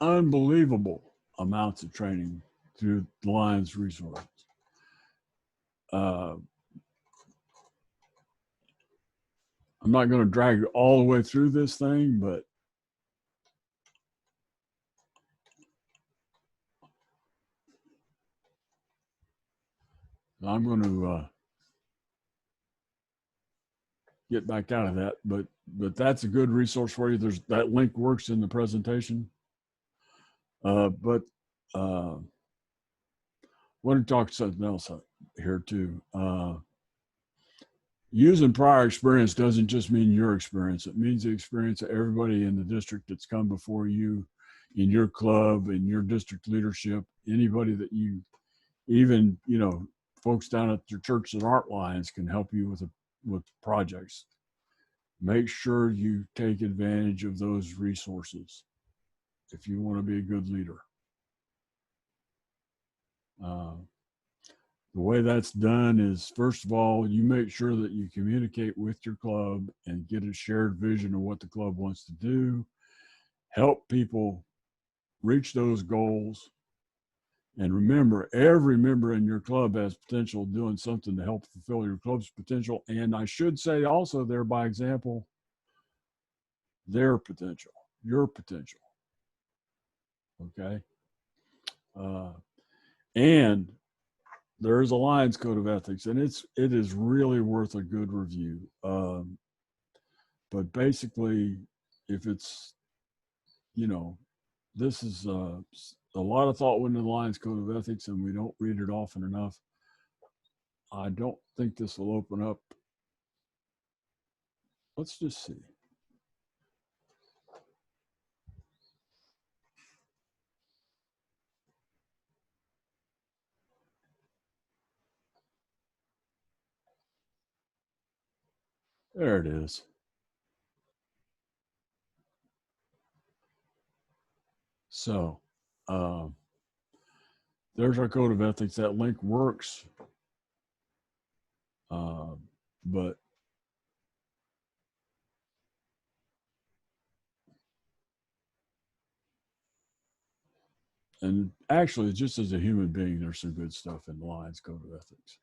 unbelievable amounts of training through the Lions resources. I'm not going to drag you all the way through this thing, but I'm going to get back out of that, but that's a good resource for you. There's that link works in the presentation. But want to talk something else here too. Using prior experience doesn't just mean your experience. It means the experience of everybody in the district that's come before you, in your club, in your district leadership, anybody that you, even, you know, folks down at your church that aren't Lions can help you with projects. Make sure you take advantage of those resources if you want to be a good leader. The way that's done is, first of all, you make sure that you communicate with your club and get a shared vision of what the club wants to do. Help people reach those goals. And remember, every member in your club has potential doing something to help fulfill your club's potential. And I should say also there, by example, their potential, your potential. Okay. And there is a Lions Code of Ethics, and it is really worth a good review. But basically, if it's, you know, this is a lot of thought went into the Lions Code of Ethics, and we don't read it often enough. I don't think this will open up. Let's just see. There it is. So there's our code of ethics. That link works. But and actually, just as a human being, there's some good stuff in the Lions Code of Ethics.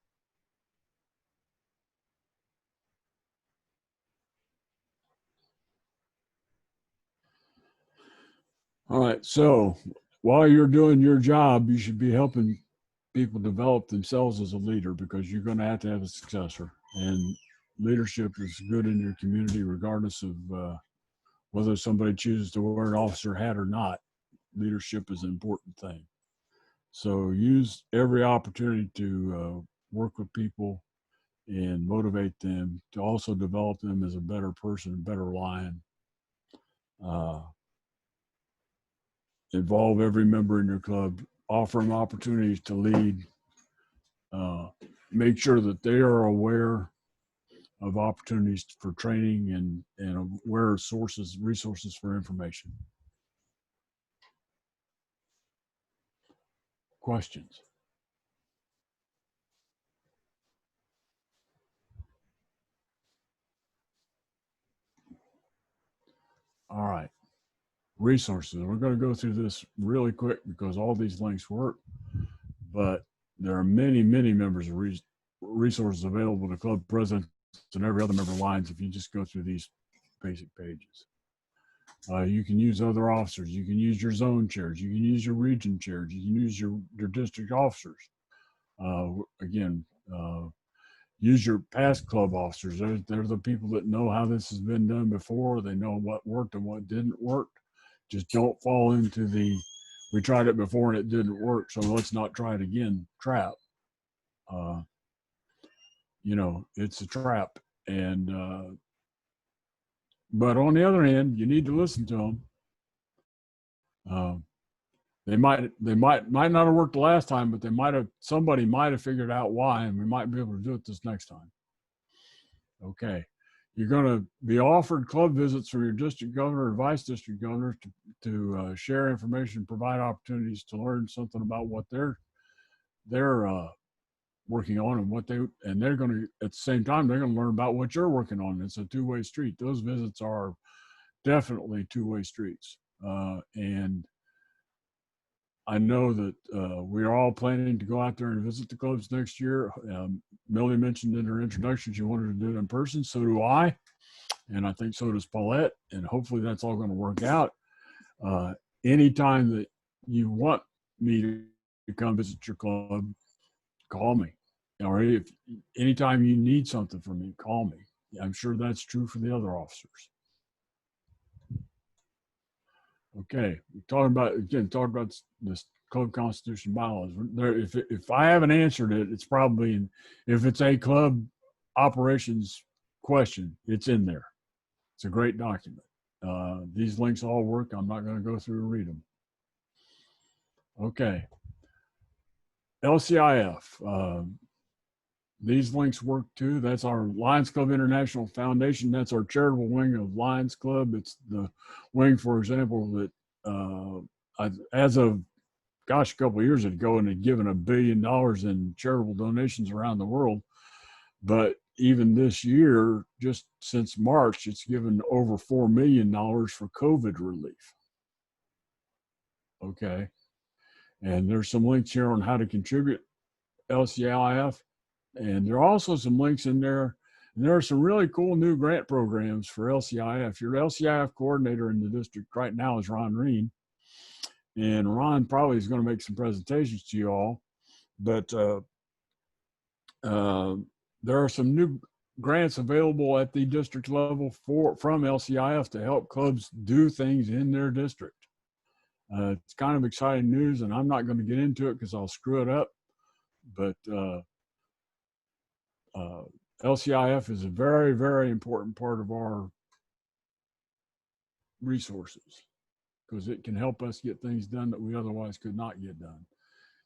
All right. So while you're doing your job, you should be helping people develop themselves as a leader, because you're going to have a successor. And leadership is good in your community, regardless of whether somebody chooses to wear an officer hat or not. Leadership is an important thing. So use every opportunity to work with people and motivate them, to also develop them as a better person, a better Lion. Involve every member in your club, offer them opportunities to lead, make sure that they are aware of opportunities for training and aware of resources for information. Questions? All right. Resources. We're going to go through this really quick because all these links work, but there are many, many members of resources available to club presidents and every other member of Lions if you just go through these basic pages. You can use other officers. You can use your zone chairs. You can use your region chairs. You can use your district officers. Again, use your past club officers. They're the people that know how this has been done before. They know what worked and what didn't work. Just don't fall into the, we tried it before and it didn't work, so let's not try it again trap. You know, it's a trap. And, but on the other hand, you need to listen to them. They might not have worked the last time, but somebody might have figured out why, and we might be able to do it this next time. Okay. You're going to be offered club visits from your district governor or vice district governor to share information, provide opportunities to learn something about what they're working on and they're going to, at the same time, they're going to learn about what you're working on. It's a two-way street. Those visits are definitely two-way streets. And I know that we're all planning to go out there and visit the clubs next year. Millie mentioned in her introduction she wanted to do it in person. So do I. And I think so does Paulette. And hopefully that's all going to work out. Anytime that you want me to come visit your club, call me. Or anytime you need something from me, call me. I'm sure that's true for the other officers. Okay, talking about this club constitution bylaws. There, if I haven't answered it, it's probably if it's a club operations question, it's in there. It's a great document. These links all work. I'm not going to go through and read them. Okay. LCIF. These links work too. That's our Lions Club International Foundation. That's our charitable wing of Lions Club. It's the wing, for example, that as of, gosh, a couple of years ago, and had given $1 billion in charitable donations around the world. But even this year, just since March, it's given over $4 million for COVID relief. Okay. And there's some links here on how to contribute LCIF. And there are also some links in there. And there are some really cool new grant programs for LCIF. Your LCIF coordinator in the district right now is Ron Reen. And Ron probably is going to make some presentations to you all. But there are some new grants available at the district level from LCIF to help clubs do things in their district. It's kind of exciting news, and I'm not going to get into it because I'll screw it up. But LCIF is a very, very important part of our resources because it can help us get things done that we otherwise could not get done.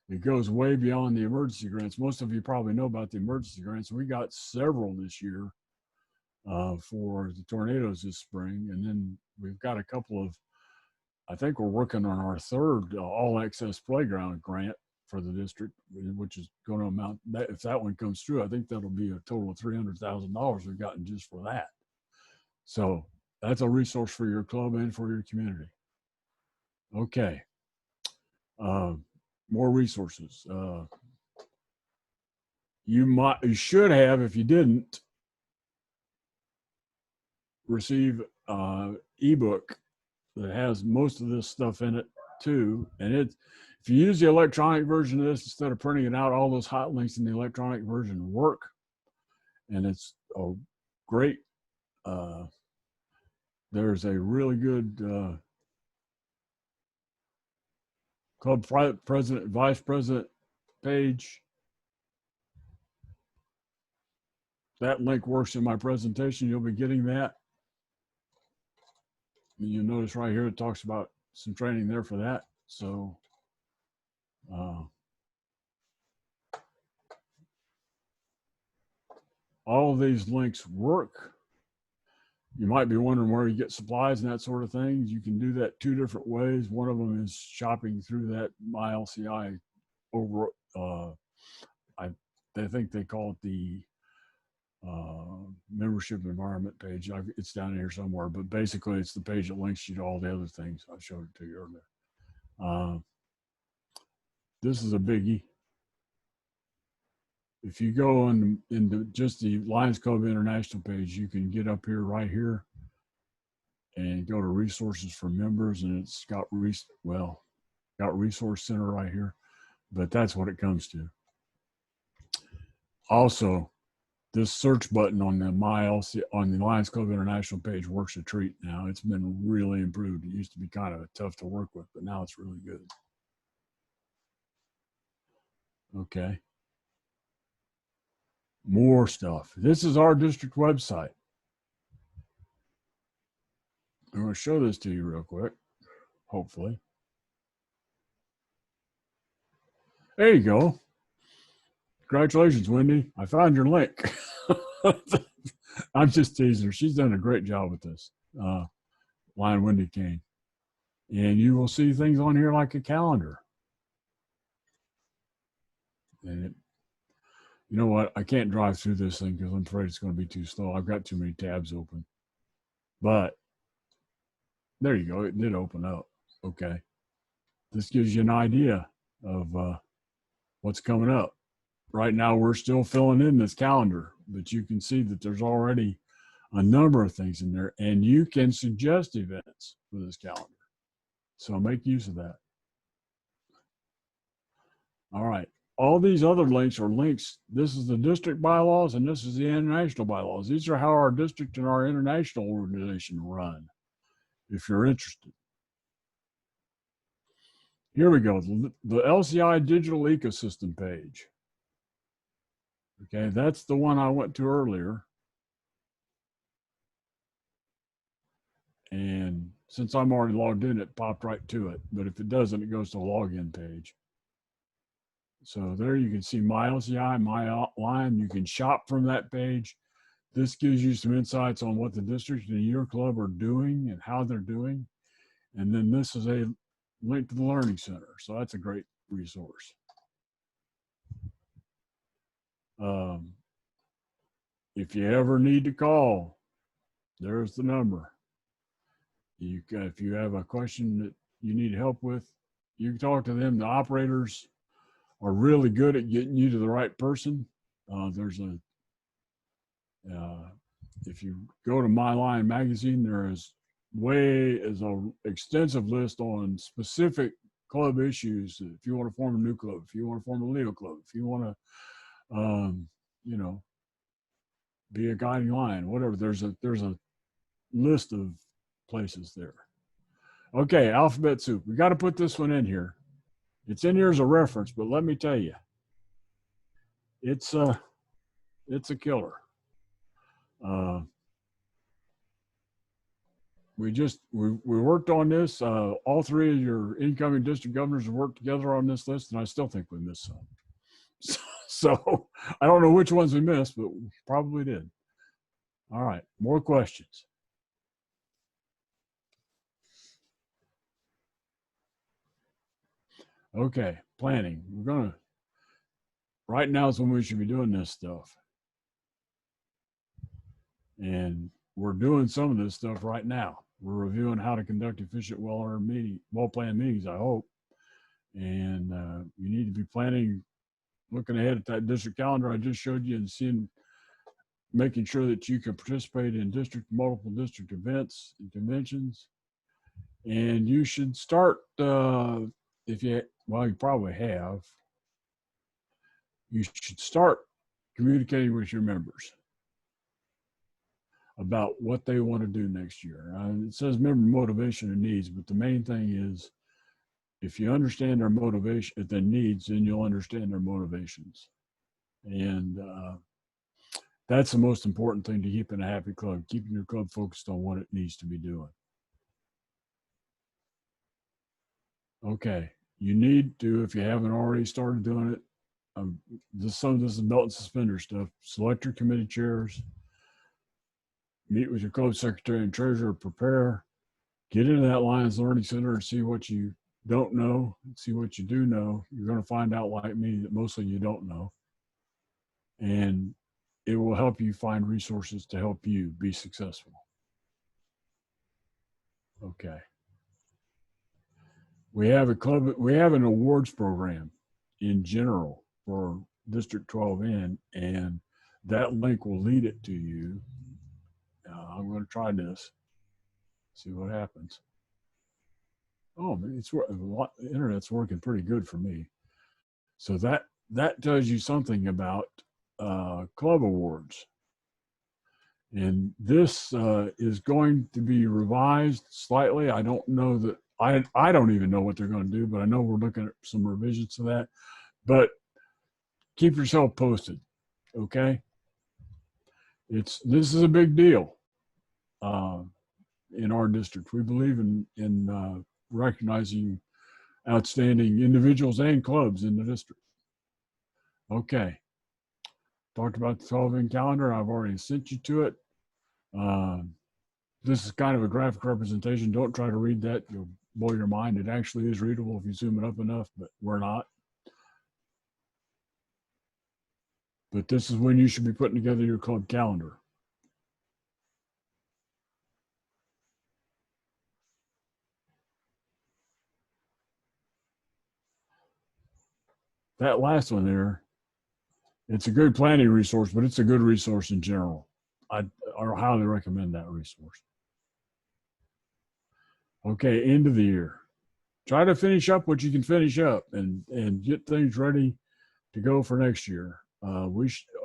It goes way beyond the emergency grants. Most of you probably know about the emergency grants. We got several this year for the tornadoes this spring. And then we've got a couple of, I think we're working on our third all access playground grant for the district, which is going to amount, if that one comes through, I think that'll be a total of $300,000 we've gotten just for that. So that's a resource for your club and for your community. Okay. More resources. You should have, if you didn't, receive ebook that has most of this stuff in it too. And if you use the electronic version of this instead of printing it out, all those hot links in the electronic version work. And it's a great, there's a really good club president, vice president page. That link works in my presentation. You'll be getting that. And you'll notice right here, it talks about some training there for that. So, all of these links work. You might be wondering where you get supplies and that sort of thing. You can do that 2 different ways. One of them is shopping through that MyLCI over, I think they call it the membership environment page. It's down here somewhere, but basically it's the page that links you to all the other things. I showed it to you earlier. This is a biggie. If you go into just the Lions Club International page, you can get up here, right here, and go to resources for members, and it's got Resource Center right here, but that's what it comes to. Also, this search button on the on the Lions Club International page works a treat now. It's been really improved. It used to be kind of tough to work with, but now it's really good. Okay. More stuff. This is our district website. I'm going to show this to you real quick, hopefully. There you go. Congratulations, Wendy. I found your link. I'm just teasing her. She's done a great job with this. Lion Wendy Kane. And you will see things on here like a calendar. And you know what? I can't drive through this thing because I'm afraid it's going to be too slow. I've got too many tabs open. But there you go. It did open up. Okay. This gives you an idea of what's coming up. Right now, we're still filling in this calendar, but you can see that there's already a number of things in there, and you can suggest events for this calendar. So make use of that. All right. all these other links are links. This is the district bylaws and this is the international bylaws. These are how our district and our international organization run, if you're interested. Here we go, the LCI digital ecosystem page. Okay, that's the one I went to earlier. And since I'm already logged in, it popped right to it. But if it doesn't, it goes to the login page. So there you can see my LCI, my line. You can shop from that page. This gives you some insights on what the district and your club are doing and how they're doing. And then this is a link to the Learning Center. So that's a great resource. If you ever need to call, there's the number. If you have a question that you need help with, you can talk to them. The operators are really good at getting you to the right person. If you go to My Line magazine, there is an extensive list on specific club issues. If you want to form a new club, if you want to form a legal club, if you want to, be a guiding line, whatever. There's a list of places there. Okay, alphabet soup. We got to put this one in here. It's in here as a reference, but let me tell you, it's a killer. We worked on this. All three of your incoming district governors have worked together on this list, and I still think we missed some. So I don't know which ones we missed, but we probably did. All right, more questions. Okay, planning. Right now is when we should be doing this stuff. And we're doing some of this stuff right now. We're reviewing how to conduct efficient, well-planned meetings, I hope. And you need to be planning, looking ahead at that district calendar I just showed you and making sure that you can participate in multiple district events and conventions. And you should start, you probably have, you should start communicating with your members about what they want to do next year. It says member motivation and needs, but the main thing is if you understand their motivation, their needs, then you'll understand their motivations. And that's the most important thing to keep in a happy club, keeping your club focused on what it needs to be doing. Okay, you need to, if you haven't already started doing it, some of this is belt and suspender stuff. Select your committee chairs, meet with your club secretary and treasurer, prepare, get into that Lions Learning Center and see what you don't know, see what you do know. You're going to find out, like me, that mostly you don't know. And it will help you find resources to help you be successful. Okay. We have an awards program in general for District 12N, and that link will lead it to you. I'm going to try this, see what happens. Oh, the internet's working pretty good for me. So that tells you something about club awards. And this is going to be revised slightly. I don't know that, I don't even know what they're going to do, but I know we're looking at some revisions to that. But keep yourself posted, okay? This is a big deal in our district. We believe in recognizing outstanding individuals and clubs in the district. Okay. Talked about the 12N calendar. I've already sent you to it. This is kind of a graphic representation. Don't try to read that. You'll blow your mind. It actually is readable if you zoom it up enough, but we're not. But this is when you should be putting together your club calendar. That last one there, it's a good planning resource, but it's a good resource in general. I highly recommend that resource. Okay, end of the year. Try to finish up what you can finish up and get things ready to go for next year.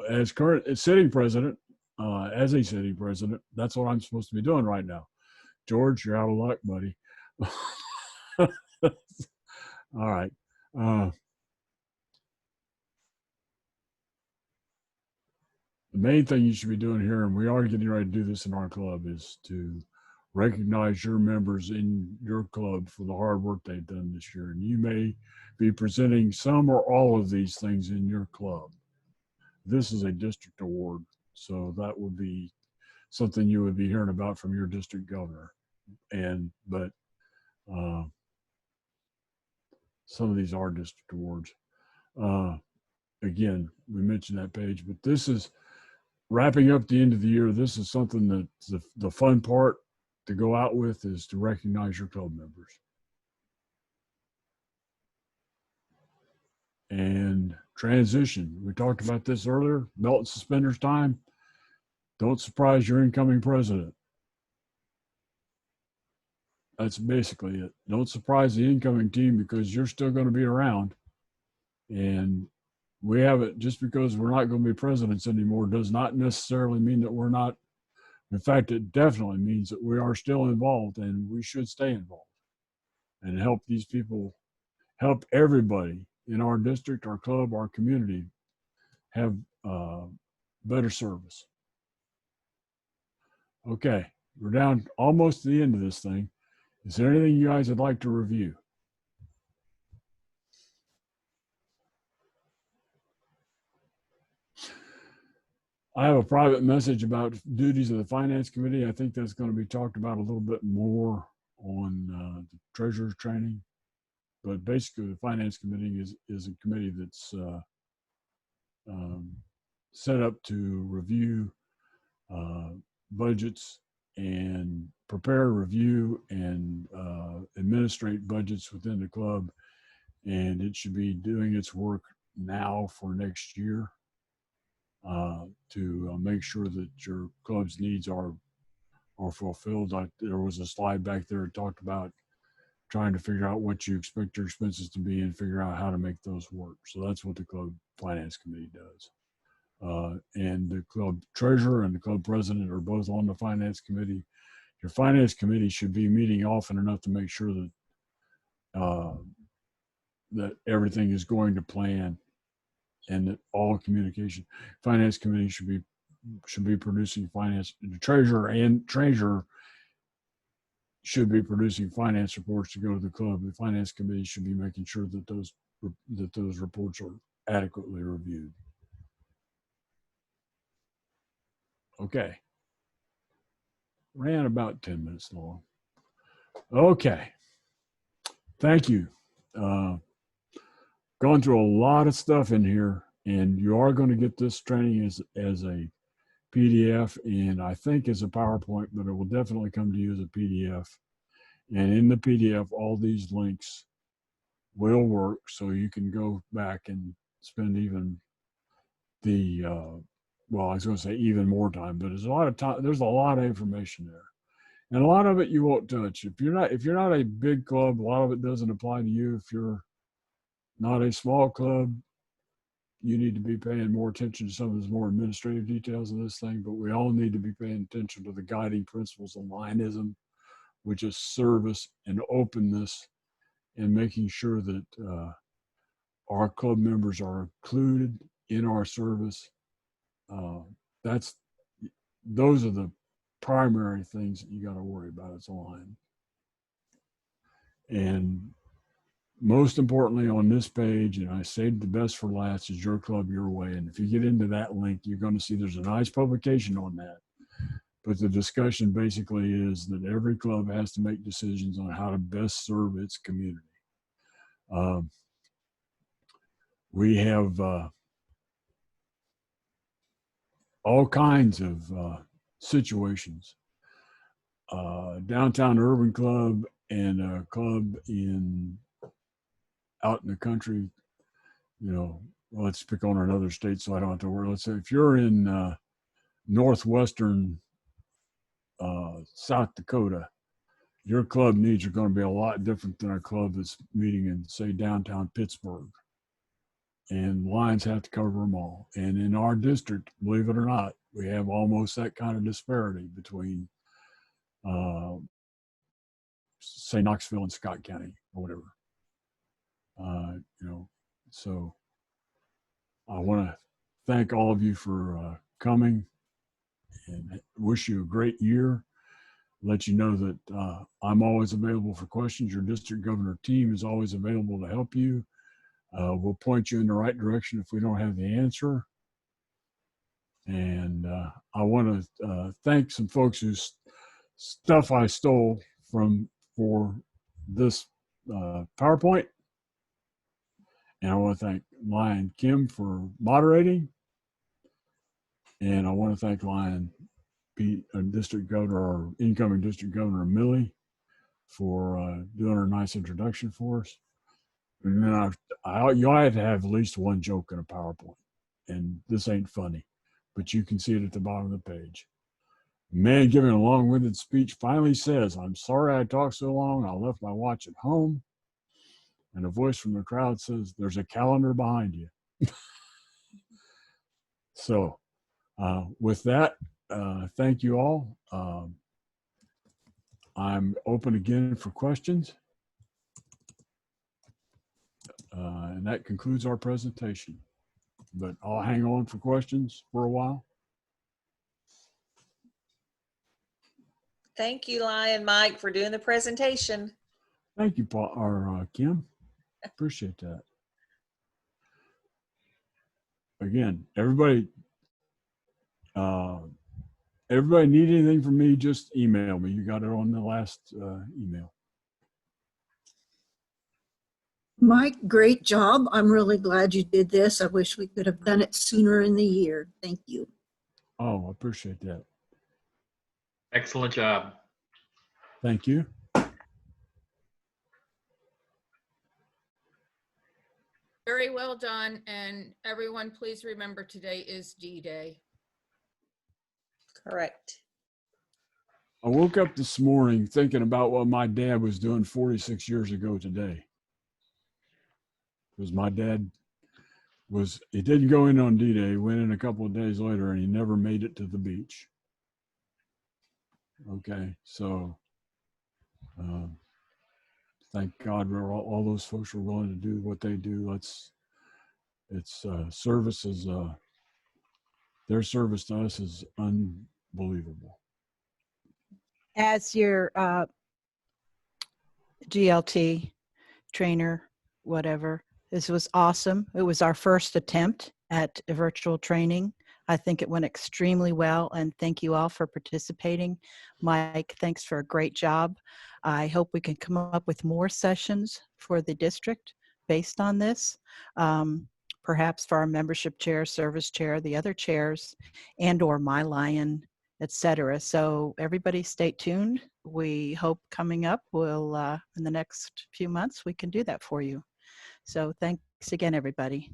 As current sitting president, as a sitting president, that's what I'm supposed to be doing right now. George, you're out of luck, buddy. All right. The main thing you should be doing here, and we are getting ready to do this in our club, is to recognize your members in your club for the hard work they've done this year. And you may be presenting some or all of these things in your club. This is a district award, so that would be something you would be hearing about from your district governor. But some of these are district awards. Again, we mentioned that page, but this is wrapping up the end of the year. This is something that the fun part to go out with is to recognize your club members. And transition. We talked about this earlier. Belt and suspenders time. Don't surprise your incoming president. That's basically it. Don't surprise the incoming team because you're still going to be around. And we have it just because we're not going to be presidents anymore does not necessarily mean that we're not. In fact, it definitely means that we are still involved and we should stay involved and help these people, help everybody in our district, our club, our community have better service. Okay, we're down almost to the end of this thing. Is there anything you guys would like to review? I have a private message about duties of the Finance Committee. I think that's going to be talked about a little bit more on the treasurer's training. But basically, the Finance Committee is a committee that's set up to review budgets and prepare, review, and administrate budgets within the club. And it should be doing its work now for next year to make sure that your club's needs are fulfilled. There was a slide back there that talked about trying to figure out what you expect your expenses to be and figure out how to make those work. So that's what the club finance committee does. And the club treasurer and the club president are both on the finance committee. Your finance committee should be meeting often enough to make sure that that everything is going to plan and that all communication. Finance committee should be producing finance. The treasurer should be producing finance reports to go to the club. The finance committee should be making sure that those reports are adequately reviewed. Okay. Ran about 10 minutes long. Okay. Thank you. Gone through a lot of stuff in here, and you are going to get this training as a PDF and I think as a PowerPoint, but it will definitely come to you as a PDF. And in the PDF, all these links will work, so you can go back and spend even the well, I was going to say even more time, but there's a lot of time. There's a lot of information there, and a lot of it you won't touch. If you're not a big club, a lot of it doesn't apply to you. If you're not a small club, you need to be paying more attention to some of the more administrative details of this thing. But we all need to be paying attention to the guiding principles of Lionism, which is service and openness, and making sure that our club members are included in our service. Those are the primary things that you got to worry about as a Lion. And most importantly on this page, and I saved the best for last, is Your Club Your Way. And if you get into that link, you're going to see there's a nice publication on that. But the discussion basically is that every club has to make decisions on how to best serve its community. We have all kinds of situations. Downtown Urban Club and a club out in the country, well, let's pick on another state so I don't have to worry. Let's say if you're in northwestern South Dakota, your club needs are going to be a lot different than a club that's meeting in, say, downtown Pittsburgh. and Lions have to cover them all. And in our district, believe it or not, we have almost that kind of disparity between, say, Knoxville and Scott County or whatever. So I want to thank all of you for coming and wish you a great year. Let you know that I'm always available for questions. Your district governor team is always available to help you. We'll point you in the right direction if we don't have the answer. And I want to thank some folks whose stuff I stole for this PowerPoint. And I want to thank Lion Kim for moderating. And I want to thank Lion Pete, District Governor, or incoming District Governor Millie, for doing her nice introduction for us. And then you had to have at least one joke in a PowerPoint. And this ain't funny, but you can see it at the bottom of the page. The man giving a long-winded speech finally says, "I'm sorry I talked so long. I left my watch at home." And a voice from the crowd says, "There's a calendar behind you." So with that, thank you all. I'm open again for questions. And that concludes our presentation. But I'll hang on for questions for a while. Thank you, Lion Mike, for doing the presentation. Thank you, Paul or Kim. Appreciate that. Again, everybody need anything from me, just email me. You got it on the last email. Mike, great job. I'm really glad you did this. I wish we could have done it sooner in the year. Thank you. Oh, I appreciate that. Excellent job. Thank you. Very well done. And everyone, please remember today is D-Day. Correct. I woke up this morning thinking about what my dad was doing 46 years ago today. Because my dad he didn't go in on D-Day, he went in a couple of days later, and he never made it to the beach. Okay, so thank God all those folks were willing to do what they do. Service is, their service to us is unbelievable. As your GLT trainer, whatever, this was awesome. It was our first attempt at a virtual training. I think it went extremely well, and thank you all for participating. Mike, thanks for a great job. I hope we can come up with more sessions for the district based on this, perhaps for our membership chair, service chair, the other chairs, and or My Lion, etc. So everybody stay tuned. We hope coming up we'll in the next few months we can do that for you. So thanks again, everybody.